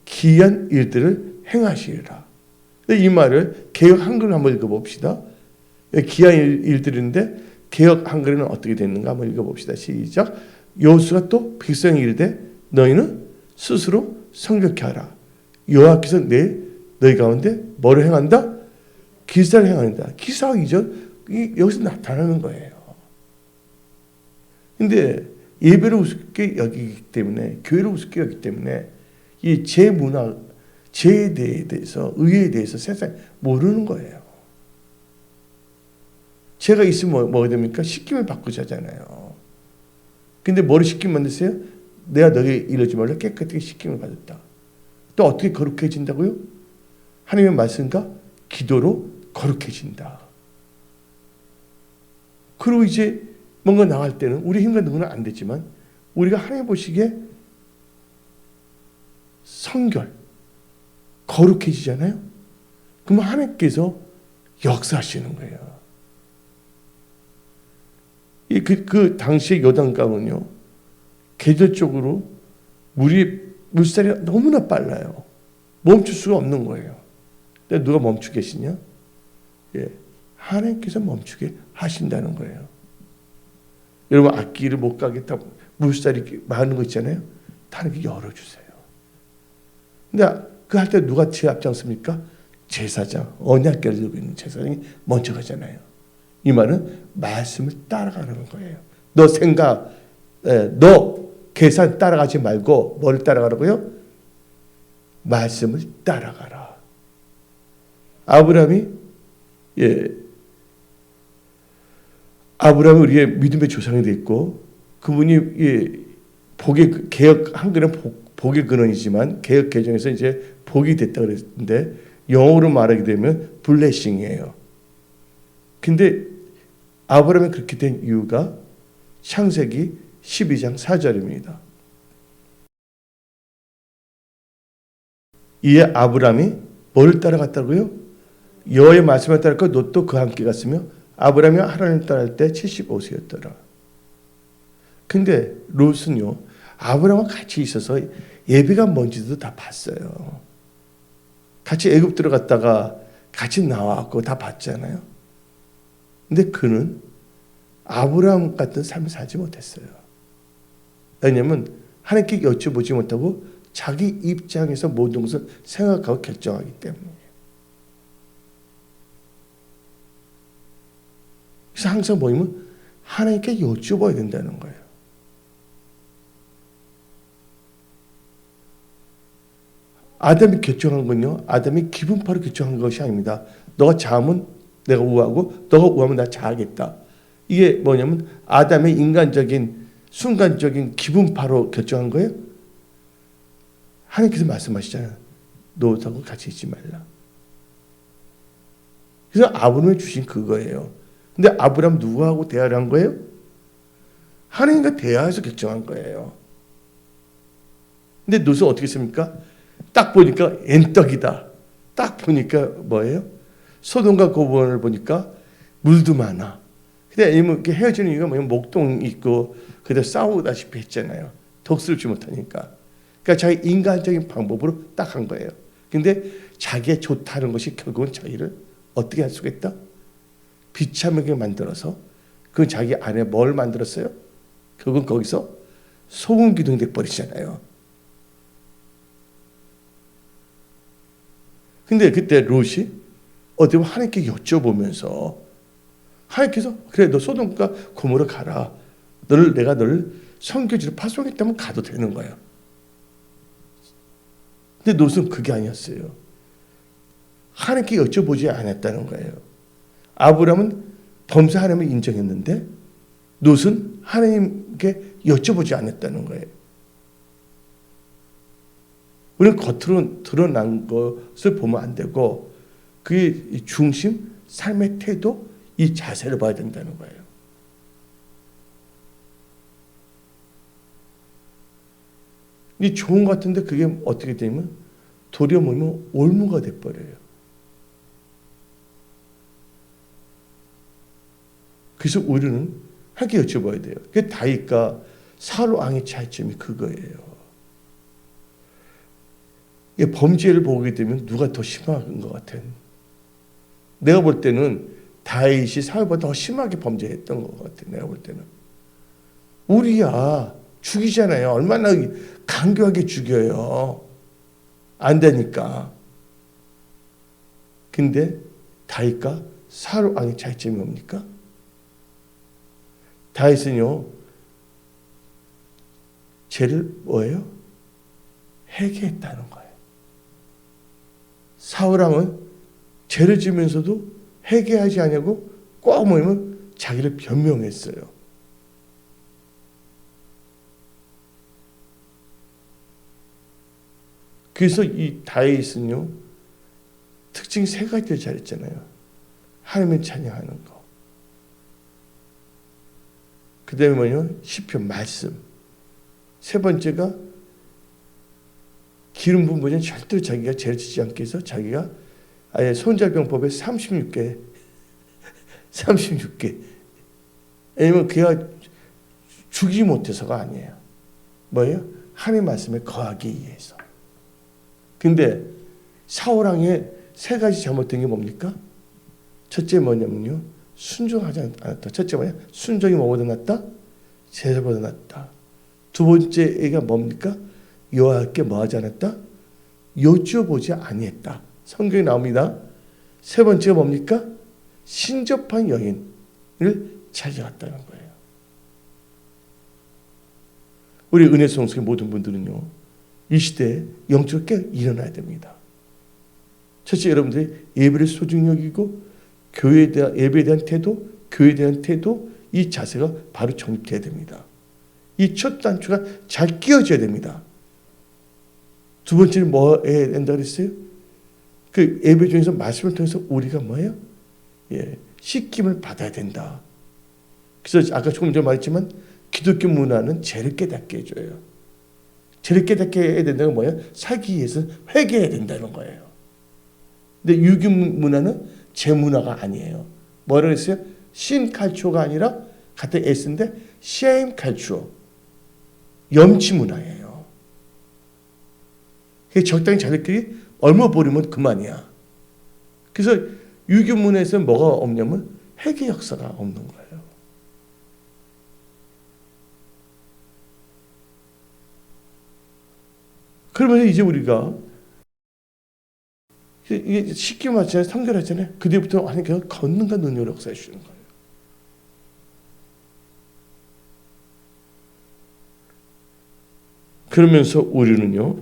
기이한 일들을 행하시리라. 이 말을 개역 한글로 한번 읽어봅시다. 기이한 일들인데 개역 한글에는 어떻게 됐는가 한번 읽어봅시다. 시작. 여호수아가 또 백성에게 이르되 너희는 스스로 성결케 하라. 여호와께서 너희 가운데 뭐를 행한다? 기사를 행한다. 기사가 여기서 나타나는 거예요. 근데 예배를 우습게 여기기 때문에, 교회를 우습게 여기기 때문에 이 제문화, 제에 대해서, 의에 대해서 세상에 모르는 거예요. 제가 있으면 뭐가 됩니까? 씻김을 받고 자잖아요. 근데 뭐를 씻김 만드세요? 내가 너희 이러지 말라 깨끗하게 씻김을 받았다. 또 어떻게 거룩해진다고요? 하나님의 말씀과 기도로 거룩해진다. 그리고 뭔가 나갈 때는 우리 힘과 능력은 안 되지만 우리가 하나님 보시기에 성결, 거룩해지잖아요. 그러면 하나님께서 역사하시는 거예요. 그 당시의 요단강은요, 계절적으로 물살이 너무나 빨라요. 멈출 수가 없는 거예요. 근데 누가 멈추게 계시냐? 하나님께서 멈추게 하신다는 거예요. 여러분, 앞길을 못 가겠다, 물살이 많은 거 있잖아요. 하나님께 열어주세요. 근데 그 할 때 누가 제일 앞장섭니까? 제사장, 언약궤를 들고 있는 제사장이 먼저 가잖아요. 이 말은 말씀을 따라가는 거예요. 너 생각, 너 계산 따라가지 말고 뭘 따라가라고요? 말씀을 따라가라. 아브라함이 우리의 믿음의 조상이 됐고, 그분이 복의 개혁 한글은 복의 근원이지만 개혁 개정에서 이제 복이 됐다 그랬는데 영어로 말하게 되면 블레싱이에요. 근데 아브라함이 그렇게 된 이유가 창세기 12장 4절입니다. 이에 아브라함이 뭘 따라갔다고요? 여호와의 말씀을 따랐고 롯도 그와 함께 갔으며 아브라함이 하나님을 따를 때 75세였더라. 근데 롯은요, 아브라함과 같이 있어서 예배가 뭔지도 다 봤어요. 같이 애굽 들어갔다가 같이 나와갖고 다 봤잖아요. 근데 그는 아브라함 같은 삶을 살지 못했어요. 왜냐하면 하나님께 여쭤보지 못하고 자기 입장에서 모든 것을 생각하고 결정하기 때문이에요. 그래서 항상 뭐냐면 하나님께 여쭤봐야 된다는 거예요. 아담이 결정한 건요, 아담이 기분파로 결정한 것이 아닙니다. 너가 자면 내가 우하고 너가 우하면 나 자하겠다. 이게 뭐냐면 아담의 인간적인 순간적인 기분파로 결정한 거예요. 하나님께서 말씀하시잖아요. 롯하고 같이 있지 말라. 그래서 아브라함이 주신 그거예요. 근데 아브라함 누구하고 대화를 한 거예요? 하나님과 대화해서 결정한 거예요. 근데 롯은 어떻게 했습니까? 딱 보니까 엔떡이다. 딱 보니까 뭐예요? 소돔과 고모라를 보니까 물도 많아. 근데 이렇게 헤어지는 이유가 뭐냐면 목동 있고 그대로 싸우다시피 했잖아요. 덕스럽지 못하니까. 그러니까 자기 인간적인 방법으로 딱 한 거예요. 근데 자기의 좋다는 것이 결국은 자기를 어떻게 할 수가 있다? 비참하게 만들어서 그 자기 안에 뭘 만들었어요? 결국은 거기서 소금 기둥이 돼버리잖아요. 근데 그때 롯이 어떻게 보면 하나님께 여쭤보면서 하나님께서 그래 너 소돔과 고모라 가라. 내가 너를 선교지로 파송했다면 가도 되는 거예요. 근데 롯은 그게 아니었어요. 하나님께 여쭤보지 않았다는 거예요. 아브라함은 범사 하나님을 인정했는데 롯은 하나님께 여쭤보지 않았다는 거예요. 우리는 겉으로 드러난 것을 보면 안 되고 그의 중심, 삶의 태도, 이 자세를 봐야 된다는 거예요. 이 좋은 것 같은데 그게 어떻게 되면 도리어 뭐냐면 올무가 돼버려요. 그래서 우리는 하게 여쭤봐야 돼요. 그 다윗과 사울 왕의 차이점이 그거예요. 범죄를 보게 되면 누가 더 심한 것 같아요. 내가 볼 때는 다윗이 사울보다 더 심하게 범죄했던 것 같아요. 내가 볼 때는. 우리야 죽이잖아요. 얼마나 간교하게 죽여요. 안 되니까. 근데 다윗과 사울 왕의 차이점이 뭡니까? 다윗은요, 죄를 뭐예요? 회개했다는 거예요. 사울 왕은 죄를 지면서도 회개하지 않냐고 꼭 뭐냐면 자기를 변명했어요. 그래서 이 다윗은요, 특징 세 가지를 잘했잖아요. 하나님을 찬양하는 거. 그 다음에 뭐냐면 시편 말씀. 세 번째가 기름 부은 분은 절대로 자기가 죄를 짓지 않게 해서 자기가 아예 손자병법에 36개 왜냐면 그가 죽이지 못해서가 아니에요. 뭐예요? 하나님 말씀에 거하기 위해서. 근데 사울 왕의 세 가지 잘못된 게 뭡니까? 첫째 뭐냐면요, 순종하지 않았다. 첫째 뭐냐? 순종이 뭐보다 낫다? 제사보다 낫다. 두 번째가 뭡니까? 여호와께 뭐하지 않았다? 여쭈어보지 아니했다. 성경에 나옵니다. 세 번째가 뭡니까? 신접한 여인을 찾아갔다는 거예요. 우리 은혜성수의 모든 분들은요, 이 시대에 영적으로 깨어 일어나야 됩니다. 첫째, 여러분들이 예배를 소중히 여기고 교회에 대한, 예배에 대한 태도, 교회에 대한 태도, 이 자세가 바로 정립돼야 됩니다. 이 첫 단추가 잘 끼워져야 됩니다. 두 번째는 뭐 해야 된다 그랬어요? 그 예배 중에서 말씀을 통해서 우리가 뭐예요? 씻김을 받아야 된다. 그래서 아까 조금 전에 말했지만 기독교 문화는 죄를 깨닫게 해줘요. 죄를 깨닫게 해야 된다는 건 뭐예요? 살기 위해서 회개해야 된다는 거예요. 근데 유교 문화는 죄 문화가 아니에요. 뭐라 그랬어요? 신 칼초가 아니라 같은 S인데 shame 칼초, 염치 문화예요. 적당히 자기들끼리 얼마 버리면 그만이야. 그래서 유교 문화에서는 뭐가 없냐면 회개 역사가 없는 거예요. 그러면 이제 우리가 이게 쉽게 말하잖아요. 성결하잖아요. 그 뒤부터 하나님께서 걷는가 능력을 역사해 주시는 거예요. 그러면서 우리는요,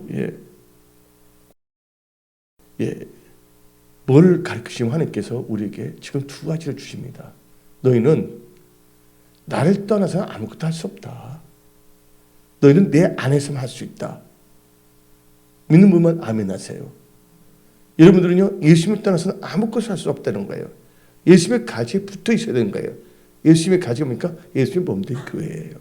뭘 가르치시면 하나님께서 우리에게 지금 두 가지를 주십니다. 너희는 나를 떠나서는 아무것도 할 수 없다. 너희는 내 안에서만 할 수 있다. 믿는 분만 아멘 하세요. 여러분들은요, 예수님을 떠나서는 아무것도 할 수 없다는 거예요. 예수님의 가지에 붙어 있어야 되는 거예요. 예수님의 가지가 뭡니까? 예수님의 몸된 교회예요.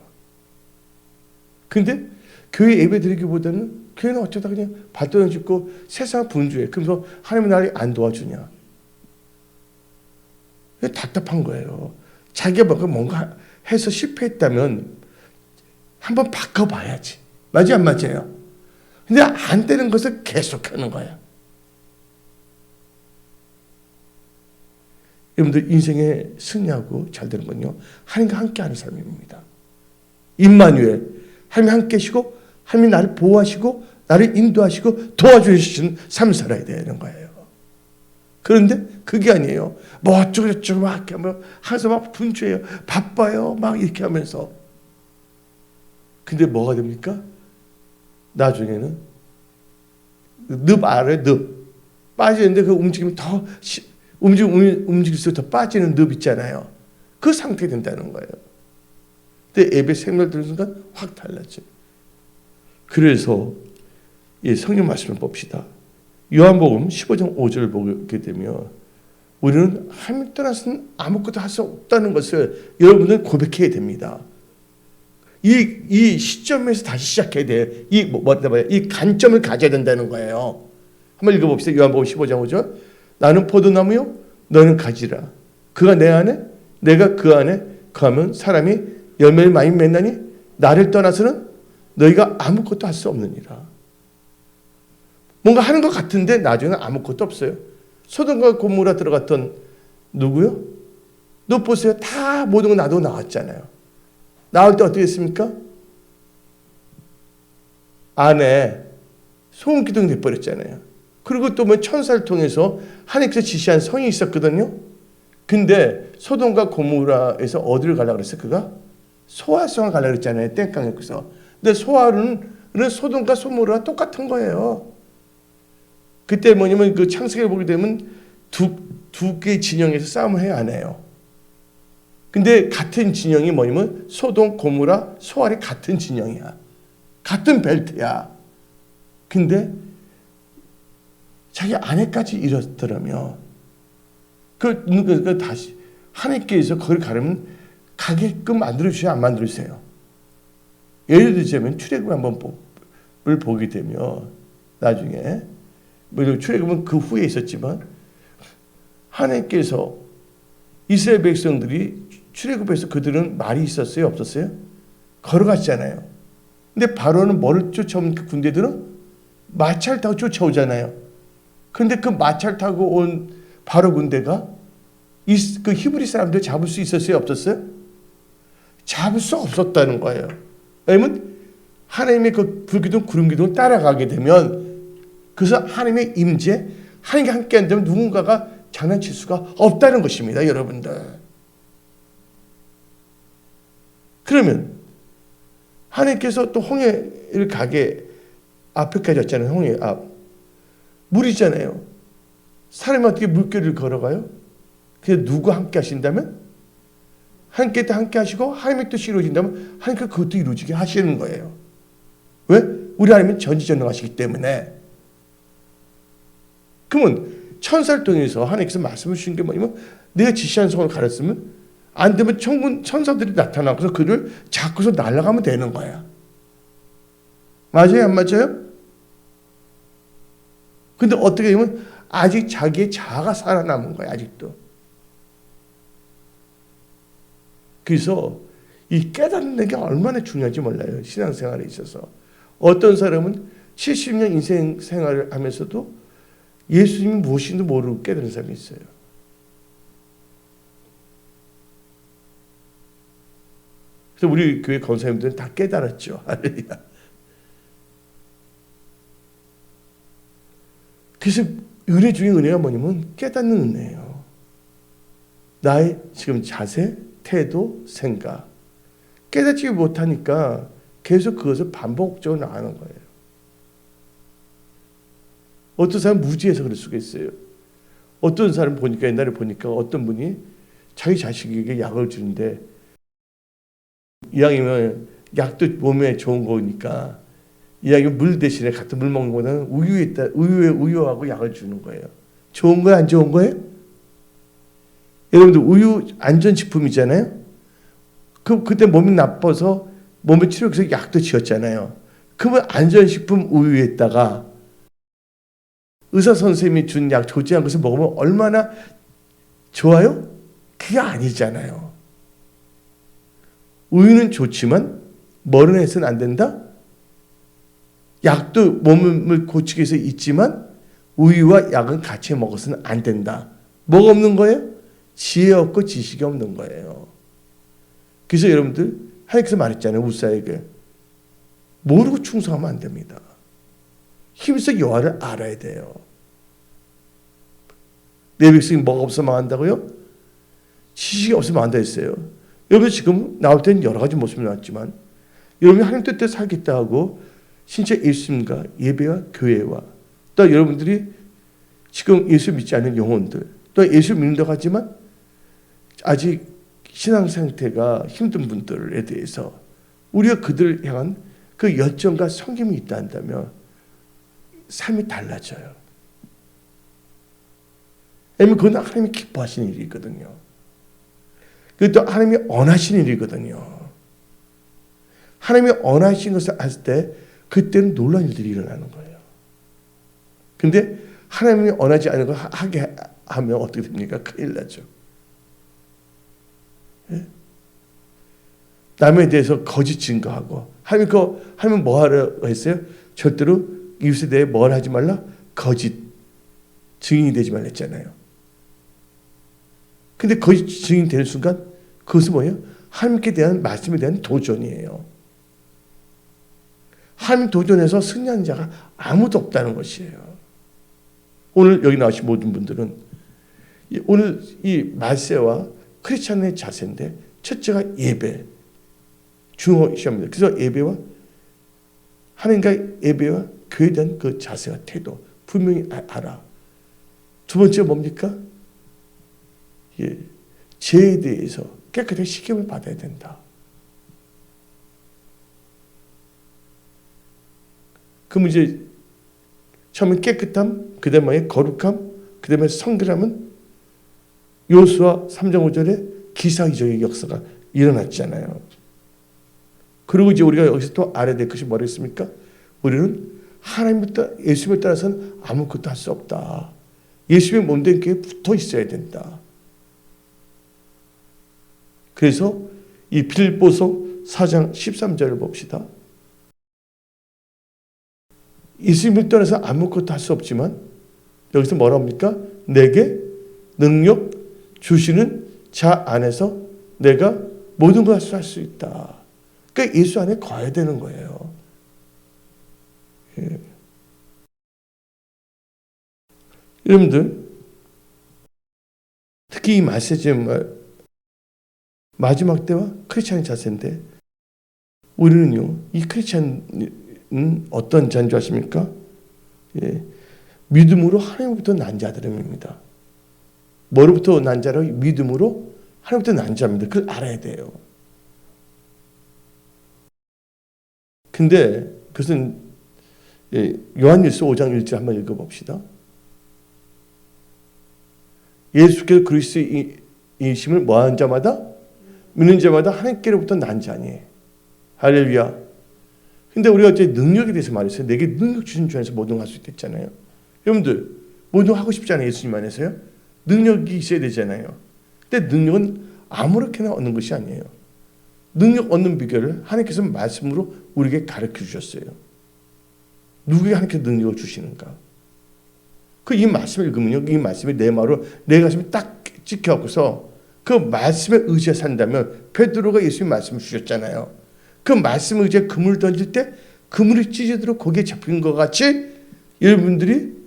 근데 교회 예배 드리기보다는 교회는 어쩌다 그냥 발도연 짓고 세상 분주해. 그러면서 하나님의 나라를 안 도와주냐. 답답한 거예요. 자기가 뭔가 해서 실패했다면 한번 바꿔봐야지. 맞지 안 맞아요? 근데 안 되는 것을 계속하는 거야. 여러분들 인생에 승리하고 잘 되는 건요, 하나님과 함께하는 삶입니다. 임마누엘, 하나님이 함께 하시고 하나님이 나를 보호하시고 나를 인도하시고 도와주시는 삶을 살아야 되는 거예요. 그런데 그게 아니에요. 뭐 어쩌고 저쩌고 막 이렇게 하면 항상 막 분주해요. 바빠요. 막 이렇게 하면서. 근데 뭐가 됩니까? 나중에는 늪 아래 늪 빠지는데 그 움직이면 더 움직일수록 더 빠지는 늪 있잖아요. 그 상태 된다는 거예요. 근데 예배 생명 들은 순간 확 달라져요. 그래서 이 성경 말씀을 봅시다. 요한복음 15장 5절을 보게 되면 우리는 하나님 떠나서는 아무것도 할 수 없다는 것을 여러분들 고백해야 됩니다. 이 시점에서 다시 시작해야 돼. 이 관점을 가져야 된다는 거예요. 한번 읽어봅시다. 요한복음 15장 5절. 나는 포도나무요, 너는 가지라. 그가 내 안에, 내가 그 안에 거하면 사람이 열매를 많이 맺나니 나를 떠나서는 너희가 아무것도 할 수 없느니라. 뭔가 하는 것 같은데 나중에 아무것도 없어요. 소돔과 고모라 들어갔던 누구요? 너 보세요. 다 모든 거 놔두고 나왔잖아요. 나올 때 어떻게 했습니까? 안에 소금 기둥이 돼버렸잖아요. 그리고 또 뭐 천사를 통해서 하나님께서 지시한 성이 있었거든요. 근데 소돔과 고모라에서 어디를 가려고 그랬어요? 그가 소아성을 가려고 그랬잖아요. 땡깡에서. 근데 소아는 소돔과 고모라가 똑같은 거예요. 그때 뭐냐면 그 창세기를 보게 되면 두 개의 진영에서 싸움을 해야 안 해요. 근데 같은 진영이 뭐냐면 소돔, 고모라, 소알이 같은 진영이야. 같은 벨트야. 근데 자기 아내까지 이렇더라면 그 다시 하나님께서 거기를 가려면 가게끔 만들어주세요? 안 만들어주세요? 예를 들자면 출애굽 한번 보게 되면 나중에 출애굽은 그 후에 있었지만 하나님께서 이스라엘 백성들이 출애굽해서 그들은 말이 있었어요? 없었어요? 걸어갔잖아요. 근데 바로는 뭐를 쫓아오는 그 군대들은 마차를 타고 쫓아오잖아요. 그런데 그 마차를 타고 온 바로 군대가 그 히브리 사람들 잡을 수 있었어요? 없었어요? 잡을 수 없었다는 거예요. 왜냐면 하나님의 그 불기둥 구름기둥을 따라가게 되면 그래서 하나님의 임재, 하나님과 함께 한다면 누군가가 장난칠 수가 없다는 것입니다, 여러분들. 그러면 하나님께서 또 홍해를 가게 앞에까지 왔잖아요. 홍해 앞. 물이잖아요. 사람이 어떻게 물길을 걸어가요? 그래서 누구 함께 하신다면? 하나님께 함께 하시고 하나님의 뜻이 이루어진다면 하나님께서 그것도 이루어지게 하시는 거예요. 왜? 우리 하나님은 전지전능하시기 때문에. 그러면 천사를 통해서 하나님께서 말씀을 주신 게 뭐냐면 내가 지시한 성을 가렸으면 안 되면 천사들이 나타나서 그를 잡고서 날아가면 되는 거야. 맞아요? 안 맞아요? 근데 어떻게 되면 아직 자기의 자아가 살아남은 거야, 아직도. 그래서 이 깨닫는 게 얼마나 중요한지 몰라요, 신앙생활에 있어서. 어떤 사람은 70년 인생 생활을 하면서도 예수님이 무엇인지 모르고 깨닫는 사람이 있어요. 그래서 우리 교회 권사님들은 다 깨달았죠. 할렐루야. 그래서 은혜 중에 은혜가 뭐냐면 깨닫는 은혜예요. 나의 지금 자세, 태도, 생각. 깨닫지 못하니까 계속 그것을 반복적으로 나가는 거예요. 어떤 사람은 무지해서 그럴 수가 있어요. 어떤 사람 보니까 옛날에 보니까 어떤 분이 자기 자식에게 약을 주는데 이왕이면 약도 몸에 좋은 거니까 이왕이면 물 대신에 같은 물 먹는 거는 우유하고 약을 주는 거예요. 좋은 거예요? 안 좋은 거예요? 여러분들 우유 안전식품이잖아요. 그때 몸이 나빠서 몸에 치료해서 약도 지었잖아요. 그러면 안전식품 우유에다가 의사 선생님이 준 약 조제한 것을 먹으면 얼마나 좋아요? 그게 아니잖아요. 우유는 좋지만 뭐를 해서는 안 된다? 약도 몸을 고치기 위해서 있지만 우유와 약은 같이 먹어서는 안 된다. 뭐가 없는 거예요? 지혜 없고 지식이 없는 거예요. 그래서 여러분들 하나님께서 말했잖아요. 우사에게 모르고 충성하면 안 됩니다. 힘써 여호와를 알아야 돼요. 내 백성이 뭐가 없으면 망한다고요? 지식이 없으면 안 됐어요. 여러분 지금 나올 때는 여러 가지 모습이 나왔지만 여러분이 하나님 뜻대로 살겠다 하고 진짜 예수님과 예배와 교회와 또 여러분들이 지금 예수 믿지 않는 영혼들 또 예수 믿는다고 하지만 아직 신앙 상태가 힘든 분들에 대해서 우리가 그들을 향한 그 열정과 성김이 있다 한다면 삶이 달라져요. 왜냐하면 그건 하나님이 기뻐하시는 일이거든요. 그것도 하나님이 원하시는 일이거든요. 하나님이 원하신 것을 했을 때 그때는 놀라운 일들이 일어나는 거예요. 근데 하나님이 원하지 않은 걸 하게 하면 어떻게 됩니까? 큰일 나죠. 예? 남에 대해서 거짓 증거하고 하나님 뭐 하라고 했어요? 절대로 이웃에 대해 뭘 하지 말라? 거짓 증인이 되지 말라 했잖아요. 근데 거짓 증인이 되는 순간 그것은 뭐예요? 하나님께 대한 말씀에 대한 도전이에요. 하나님 도전에서 승리하는 자가 아무도 없다는 것이에요. 오늘 여기 나오신 모든 분들은 오늘 이 말세와 크리스찬의 자세인데 첫째가 예배 중요시합니다. 그래서 예배와 하나님과 예배와 교회에 대한 그 자세와 태도 분명히 알아. 두 번째가 뭡니까? 예, 죄에 대해서 깨끗하게 씻김을 받아야 된다. 그럼 이제 처음에 깨끗함, 그 다음에 거룩함, 그 다음에 성결함은 요수아 3장 5절에 기사이적인 역사가 일어났잖아요. 그리고 이제 우리가 여기서 또 알아야 될 것이 뭐랬습니까? 우리는 하나님부터 예수님을 따라서는 아무것도 할 수 없다. 예수님의 몸된 교회에 붙어 있어야 된다. 그래서 이 빌립보서 4장 13절을 봅시다. 예수님을 떠나서 아무것도 할 수 없지만 여기서 뭐라 합니까? 내게 능력 주시는 자 안에서 내가 모든 것을 할 수 있다. 그러니까 예수 안에 거해야 되는 거예요. 예. 여러분들 특히 이 메시지 마지막 때와 크리스찬의 자세인데 우리는요 이 크리스찬은 어떤 자인 줄 아십니까? 예, 믿음으로 하나님부터 난 자들입니다. 뭐로부터 난 자로? 믿음으로 하나님부터 난 자입니다. 그걸 알아야 돼요. 근데 그것은 요한일서 5장 1절 한번 읽어봅시다. 예수께서 그리스도이심을 뭐하는 자마다 믿는 자마다 하나님께로부터 난 자니. 할렐루야. 근데 우리가 어째 능력에 대해서 말했어요. 내게 능력 주신 주 안에서 모든 걸 할 수 있댔잖아요. 여러분들 모든 걸 하고 싶지 않아요? 예수님 안에서요? 능력이 있어야 되잖아요. 근데 능력은 아무렇게나 얻는 것이 아니에요. 능력 얻는 비결을 하나님께서 말씀으로 우리에게 가르쳐 주셨어요. 누구에게 하나님께서 능력을 주시는가? 이 말씀을 읽으면요, 이 말씀이 내 마음으로 내 가슴에 딱 찍혀갖고서 그 말씀에 의지해 산다면 베드로가 예수님 말씀을 주셨잖아요. 그 말씀에 의지해 그물을 던질 때 그물이 찢어지도록 거기에 잡힌 것 같이 여러분들이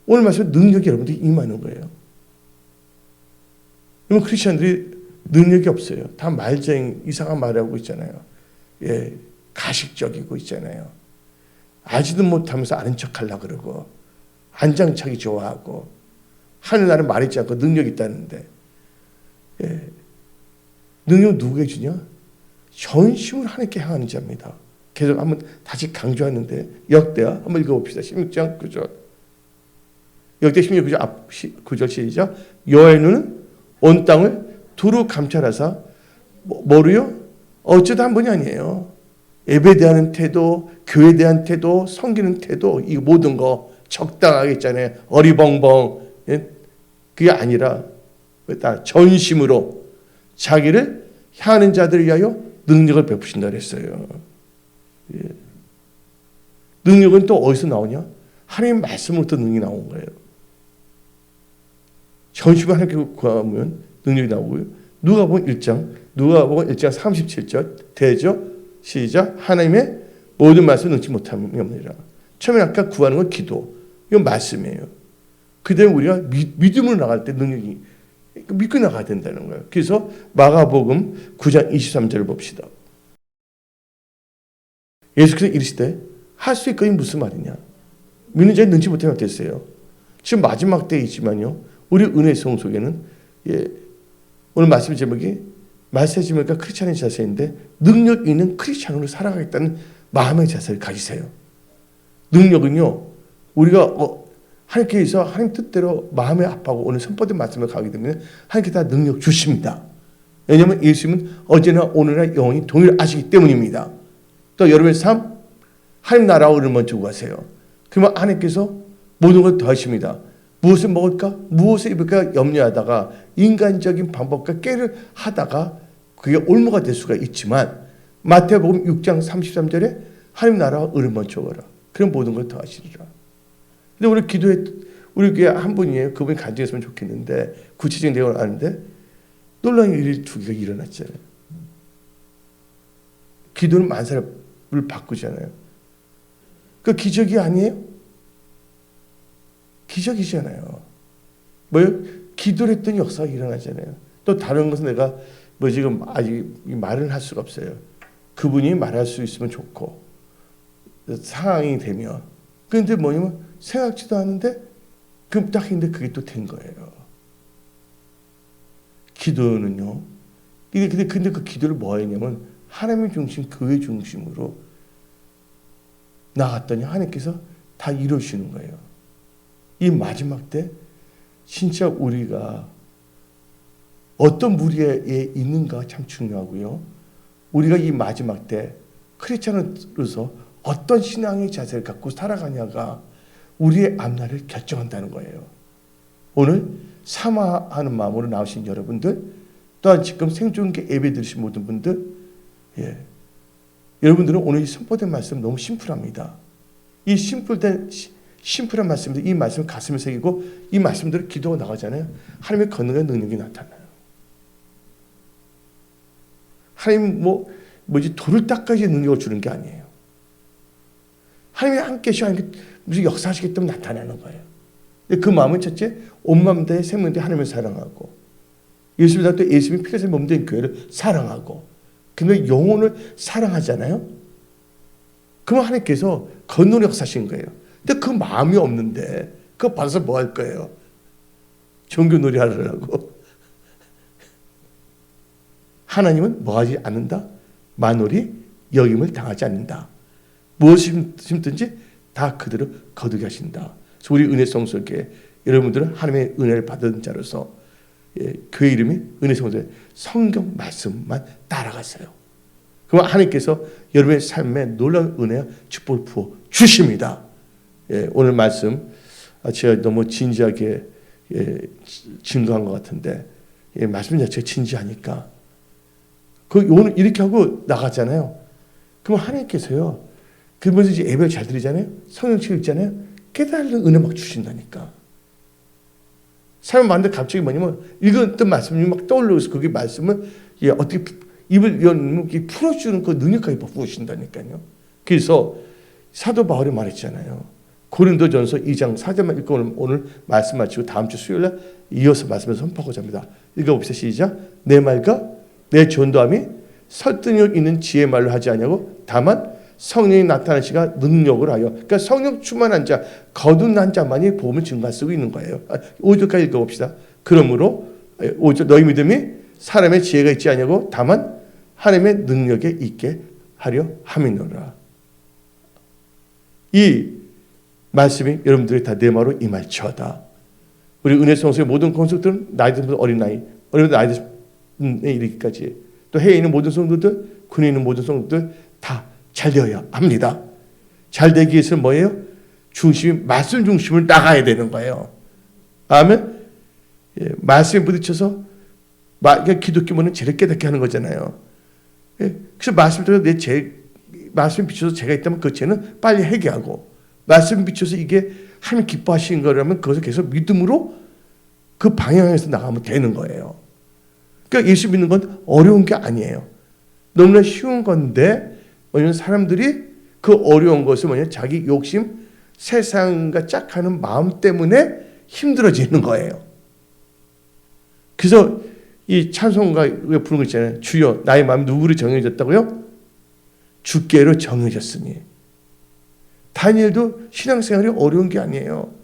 오늘 말씀 능력이 여러분들이 임하는 거예요. 여러분 크리스천들이 능력이 없어요. 다 말쟁이 이상한 말을 하고 있잖아요. 예, 가식적이고 있잖아요. 알지도 못하면서 아는 척하려고 그러고 안장차기 좋아하고 하늘나라는 말했지 않고 능력이 있다는데 예. 능력은 누구에게 주냐? 전심으로 하나님께 향하는 자입니다. 계속 한번 다시 강조하는데 역대하 한번 읽어봅시다. 16장 9절 역대 16장 9절 시작. 여호와의 눈은 온 땅을 두루 감찰하사 뭐로요? 어쩌다 한 번이 아니에요. 예배에 대한 태도, 교회에 대한 태도, 섬기는 태도, 이 모든 거 적당하게 있잖아요. 어리벙벙. 예? 그게 아니라 전심으로 자기를 향하는 자들을 위하여 능력을 베푸신다 그랬어요. 예. 능력은 또 어디서 나오냐? 하나님 말씀으로부터 능력이 나온 거예요. 전심을 하나님께 구하면 능력이 나오고요. 누가복음 1장 37절 대저 시작. 하나님의 모든 말씀을 능치 못함이니라. 처음에 아까 구하는 건 기도. 이건 말씀이에요. 그 다음에 우리가 믿음으로 나갈 때 능력이 믿고 나가야 된다는 거예요. 그래서 마가복음 9장 23절을 봅시다. 예수께서 이르시되 할 수 있거니 무슨 말이냐. 믿는 자는 능치 못하면 어땠어요. 지금 마지막 때이지만요. 우리 은혜성 속에는 오늘 말씀 제목이 말세지 보니까 크리스찬의 자세인데 능력 있는 크리스찬으로 살아가겠다는 마음의 자세를 가지세요. 능력은요. 우리가 하나님께서 하나님 뜻대로 마음에 합하고 오늘 선포된 말씀을 가게 되면 하나님께 다 능력 주십니다. 왜냐하면 예수님은 어제나 오늘나 영원히 동일하시기 때문입니다. 또 여러분의 삶 하나님 나라와 의를 먼저 구하세요. 그러면 하나님께서 모든 걸 더하십니다. 무엇을 먹을까? 무엇을 입을까? 염려하다가 인간적인 방법과 깨를 하다가 그게 올무가 될 수가 있지만 마태복음 6장 33절에 하나님 나라와 의를 먼저 구하라. 그럼 모든 걸 더하시리라. 근데 우리 기도에 우리 교회 한 분이에요. 그분이 간증했으면 좋겠는데 구체적인 내용을 아는데 놀라운 일이 두 개가 일어났잖아요. 기도는 만사를 바꾸잖아요. 그 기적이 아니에요? 기적이잖아요. 뭐요? 기도를 했더니 역사가 일어나잖아요. 또 다른 것은 내가 지금 아직 말을 할 수가 없어요. 그분이 말할 수 있으면 좋고 상황이 되면 그런데 뭐냐면 생각지도 않은데 그럼 딱 했는데 그게 또 된 거예요. 기도는요. 근데 그 기도를 뭐 했냐면 하나님의 중심, 교회 중심으로 나갔더니 하나님께서 다 이루시는 거예요. 이 마지막 때 진짜 우리가 어떤 무리에 있는가 참 중요하고요. 우리가 이 마지막 때 크리스찬으로서 어떤 신앙의 자세를 갖고 살아가냐가 우리의 앞날을 결정한다는 거예요. 오늘 사모하는 마음으로 나오신 여러분들, 또한 지금 생존기 예배 드리신 모든 분들, 여러분들은 오늘 이 선포된 말씀 너무 심플합니다. 이 심플한 말씀들, 이 말씀을 가슴에 새기고 이 말씀들을 기도가 나가잖아요. 하나님의 권능의 능력이 나타나요. 하나님 돌을 닦아야지 능력을 주는 게 아니에요. 하나님이 함께 하시고 무슨 역사하시기 때문에 나타나는 거예요. 그 마음은 첫째, 온 마음 다해 생명 다해 하나님을 사랑하고, 예수님이 또 예수님이 피가 몸된 교회를 사랑하고, 근데 영혼을 사랑하잖아요. 그럼 하나님께서 건너는 역사하신 거예요. 근데 그 마음이 없는데 그거 받아서 뭐 할 거예요? 종교놀이 하려고. 하나님은 뭐 하지 않는다? 만홀히 여김을 당하지 않는다. 무엇을 심든지 다 그대로 거두게 하신다. 그래서 우리 은혜성소교회 여러분들은 하나님의 은혜를 받은 자로서 교회 이름이 은혜성소교회 성경 말씀만 따라가세요. 그럼 하나님께서 여러분의 삶에 놀라운 은혜와 축복을 부어 주십니다. 오늘 말씀 제가 너무 진지하게 증거한 것 같은데 말씀 자체가 진지하니까 오늘 이렇게 하고 나가잖아요. 그럼 하나님께서요, 그러면서 이제 예배를 잘 드리잖아요. 성령책 읽잖아요. 깨달은 은혜 막 주신다니까. 사람 많은데 갑자기 뭐냐면 읽었던 말씀이 막 떠올라서 그게 말씀을 어떻게 입을 열면 풀어주는 그 능력까지 부으신다니까요. 그래서 사도 바울이 말했잖아요. 고린도전서 2장 4절만 읽고 오늘 말씀 마치고 다음 주 수요일날 이어서 말씀을 선포하고자 합니다. 읽어봅시다. 시작. 내 말과 내 전도함이 설득력 있는 지혜 말로 하지 아니하고 다만 성령이 나타나시가 능력을 하여, 그러니까 성령 충만한 자, 거듭난 자만이 복음을 증거할 수 있는 거예요. 5절까지 읽어봅시다. 그러므로 5절 너희 믿음이 사람의 지혜가 있지 아니하고 다만 하나님의 능력에 있게 하려 함이노라. 이 말씀이 여러분들이 다 내 마로 임할지어다. 우리 은혜성소의 모든 건축들은 나이 든 어린아이, 나이 든에 이르기까지 또 해에 있는 모든 성도들, 군에 있는 모든 성도들 다 잘 되어야 합니다. 잘 되기 위해서는 뭐예요? 중심이 말씀 중심을 나가야 되는 거예요. 아멘. 말씀에 부딪혀서 기독교문은 죄를 깨닫게 하는 거잖아요. 그래서 말씀에 비춰서 죄가 있다면 그 죄는 빨리 해결하고, 말씀에 비춰서 이게 하나님 기뻐하시는 거라면 그것을 계속 믿음으로 그 방향에서 나가면 되는 거예요. 그러니까 예수 믿는 건 어려운 게 아니에요. 너무나 쉬운 건데, 왜냐하면 사람들이 그 어려운 것을 자기 욕심, 세상과 짝하는 마음 때문에 힘들어지는 거예요. 그래서 이 찬송가 부르는 거 있잖아요. 주여 나의 마음이 누구로 정해졌다고요? 주께로 정해졌으니. 다니엘도 신앙생활이 어려운 게 아니에요.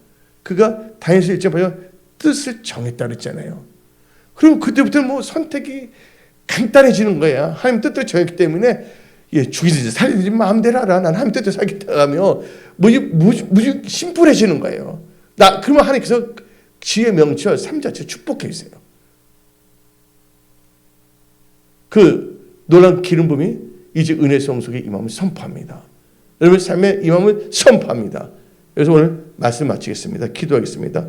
그가 다니엘서 1장 보면 뜻을 정했다 그랬잖아요. 그럼 그때부터 선택이 간단해지는 거야. 하나님 뜻을 정했기 때문에 죽이든지 살리든지 마음대로 하라. 난 하나님 뜻대로 살겠다 하며 무지 심플해지는 거예요. 그러면 하나님께서 지혜 명철 삶 자체 축복해 주세요. 그 놀라운 기름 부음이 이제 은혜성 속에 임함을 선포합니다. 여러분 삶의 임함을 선포합니다. 그래서 오늘 말씀 마치겠습니다. 기도하겠습니다.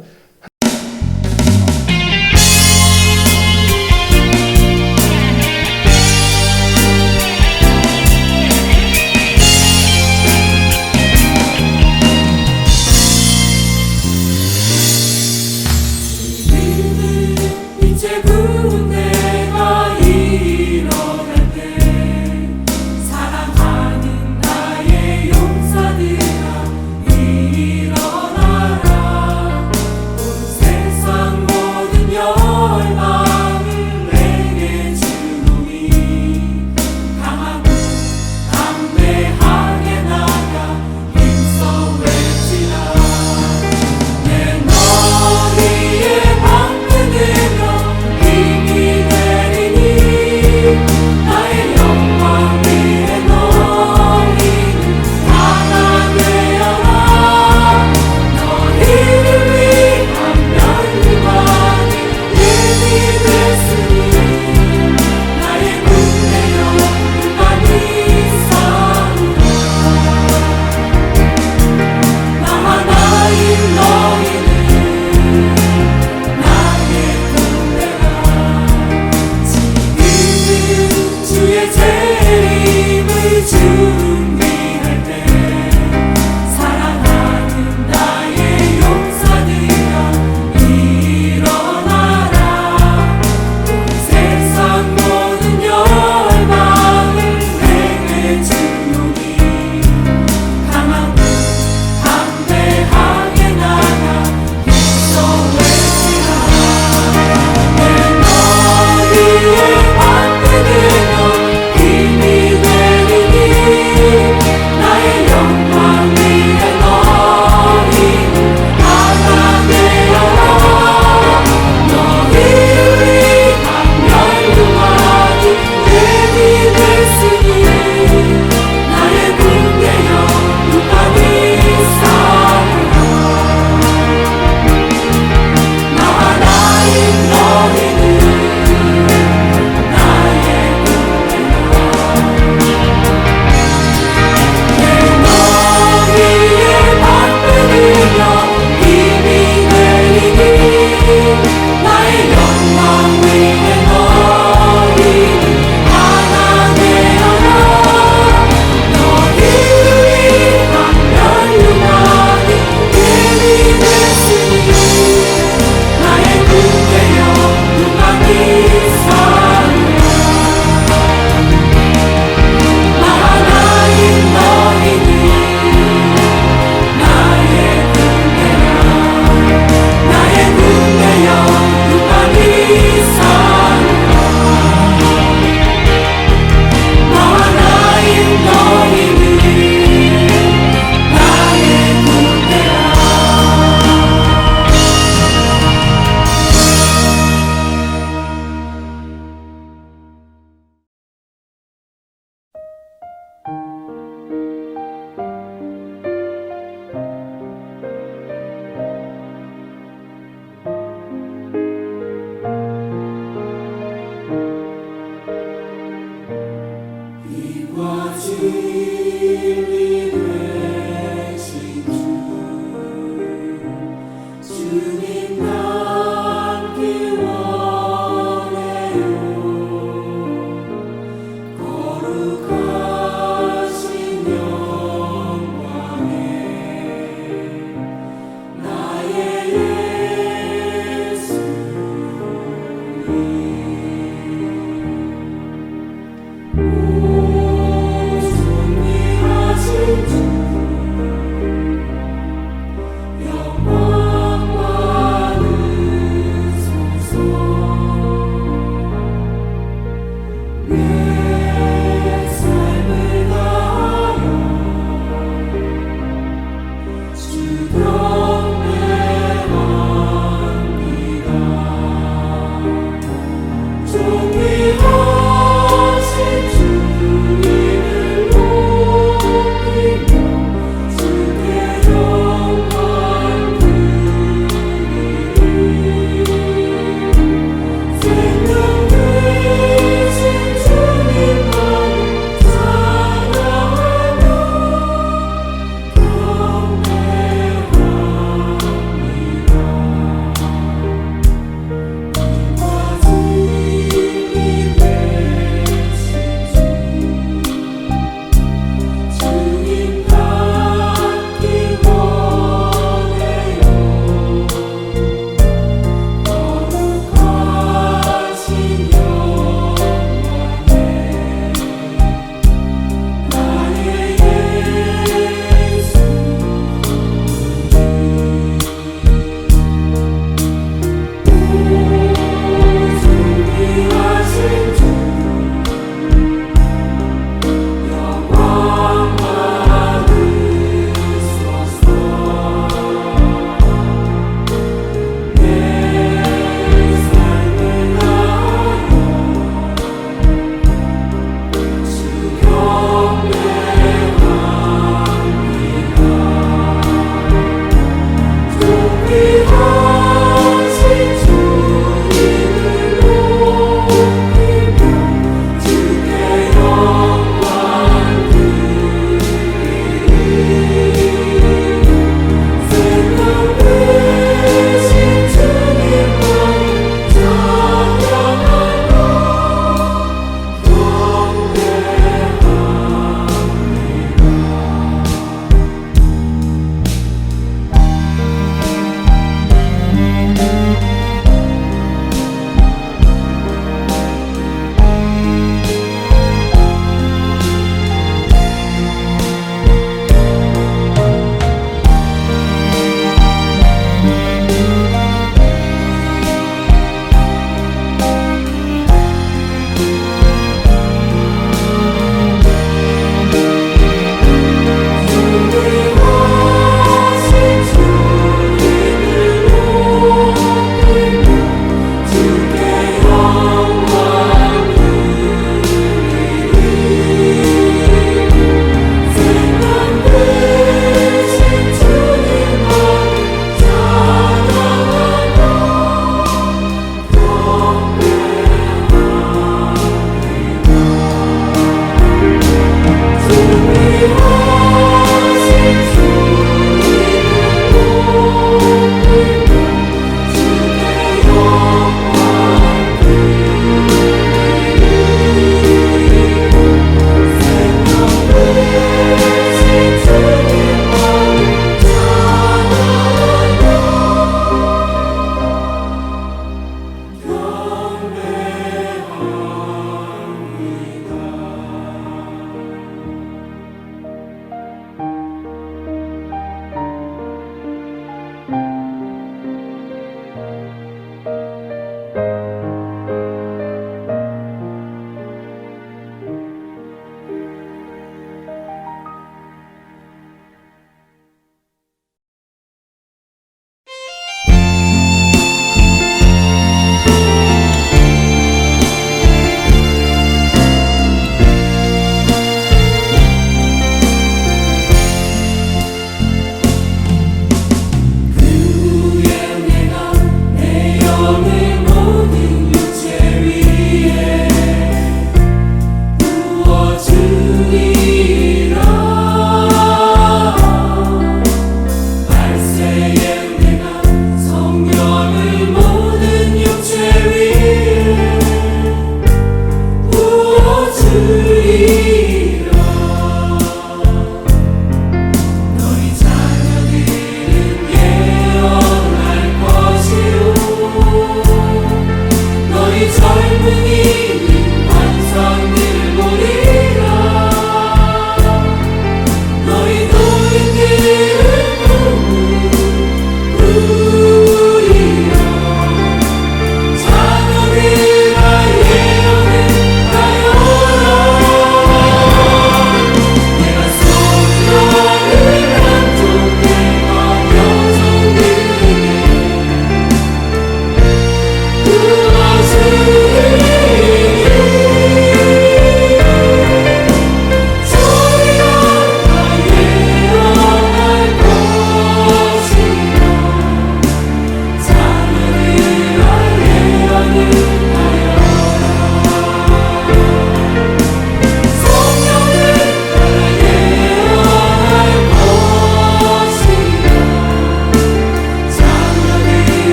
주님의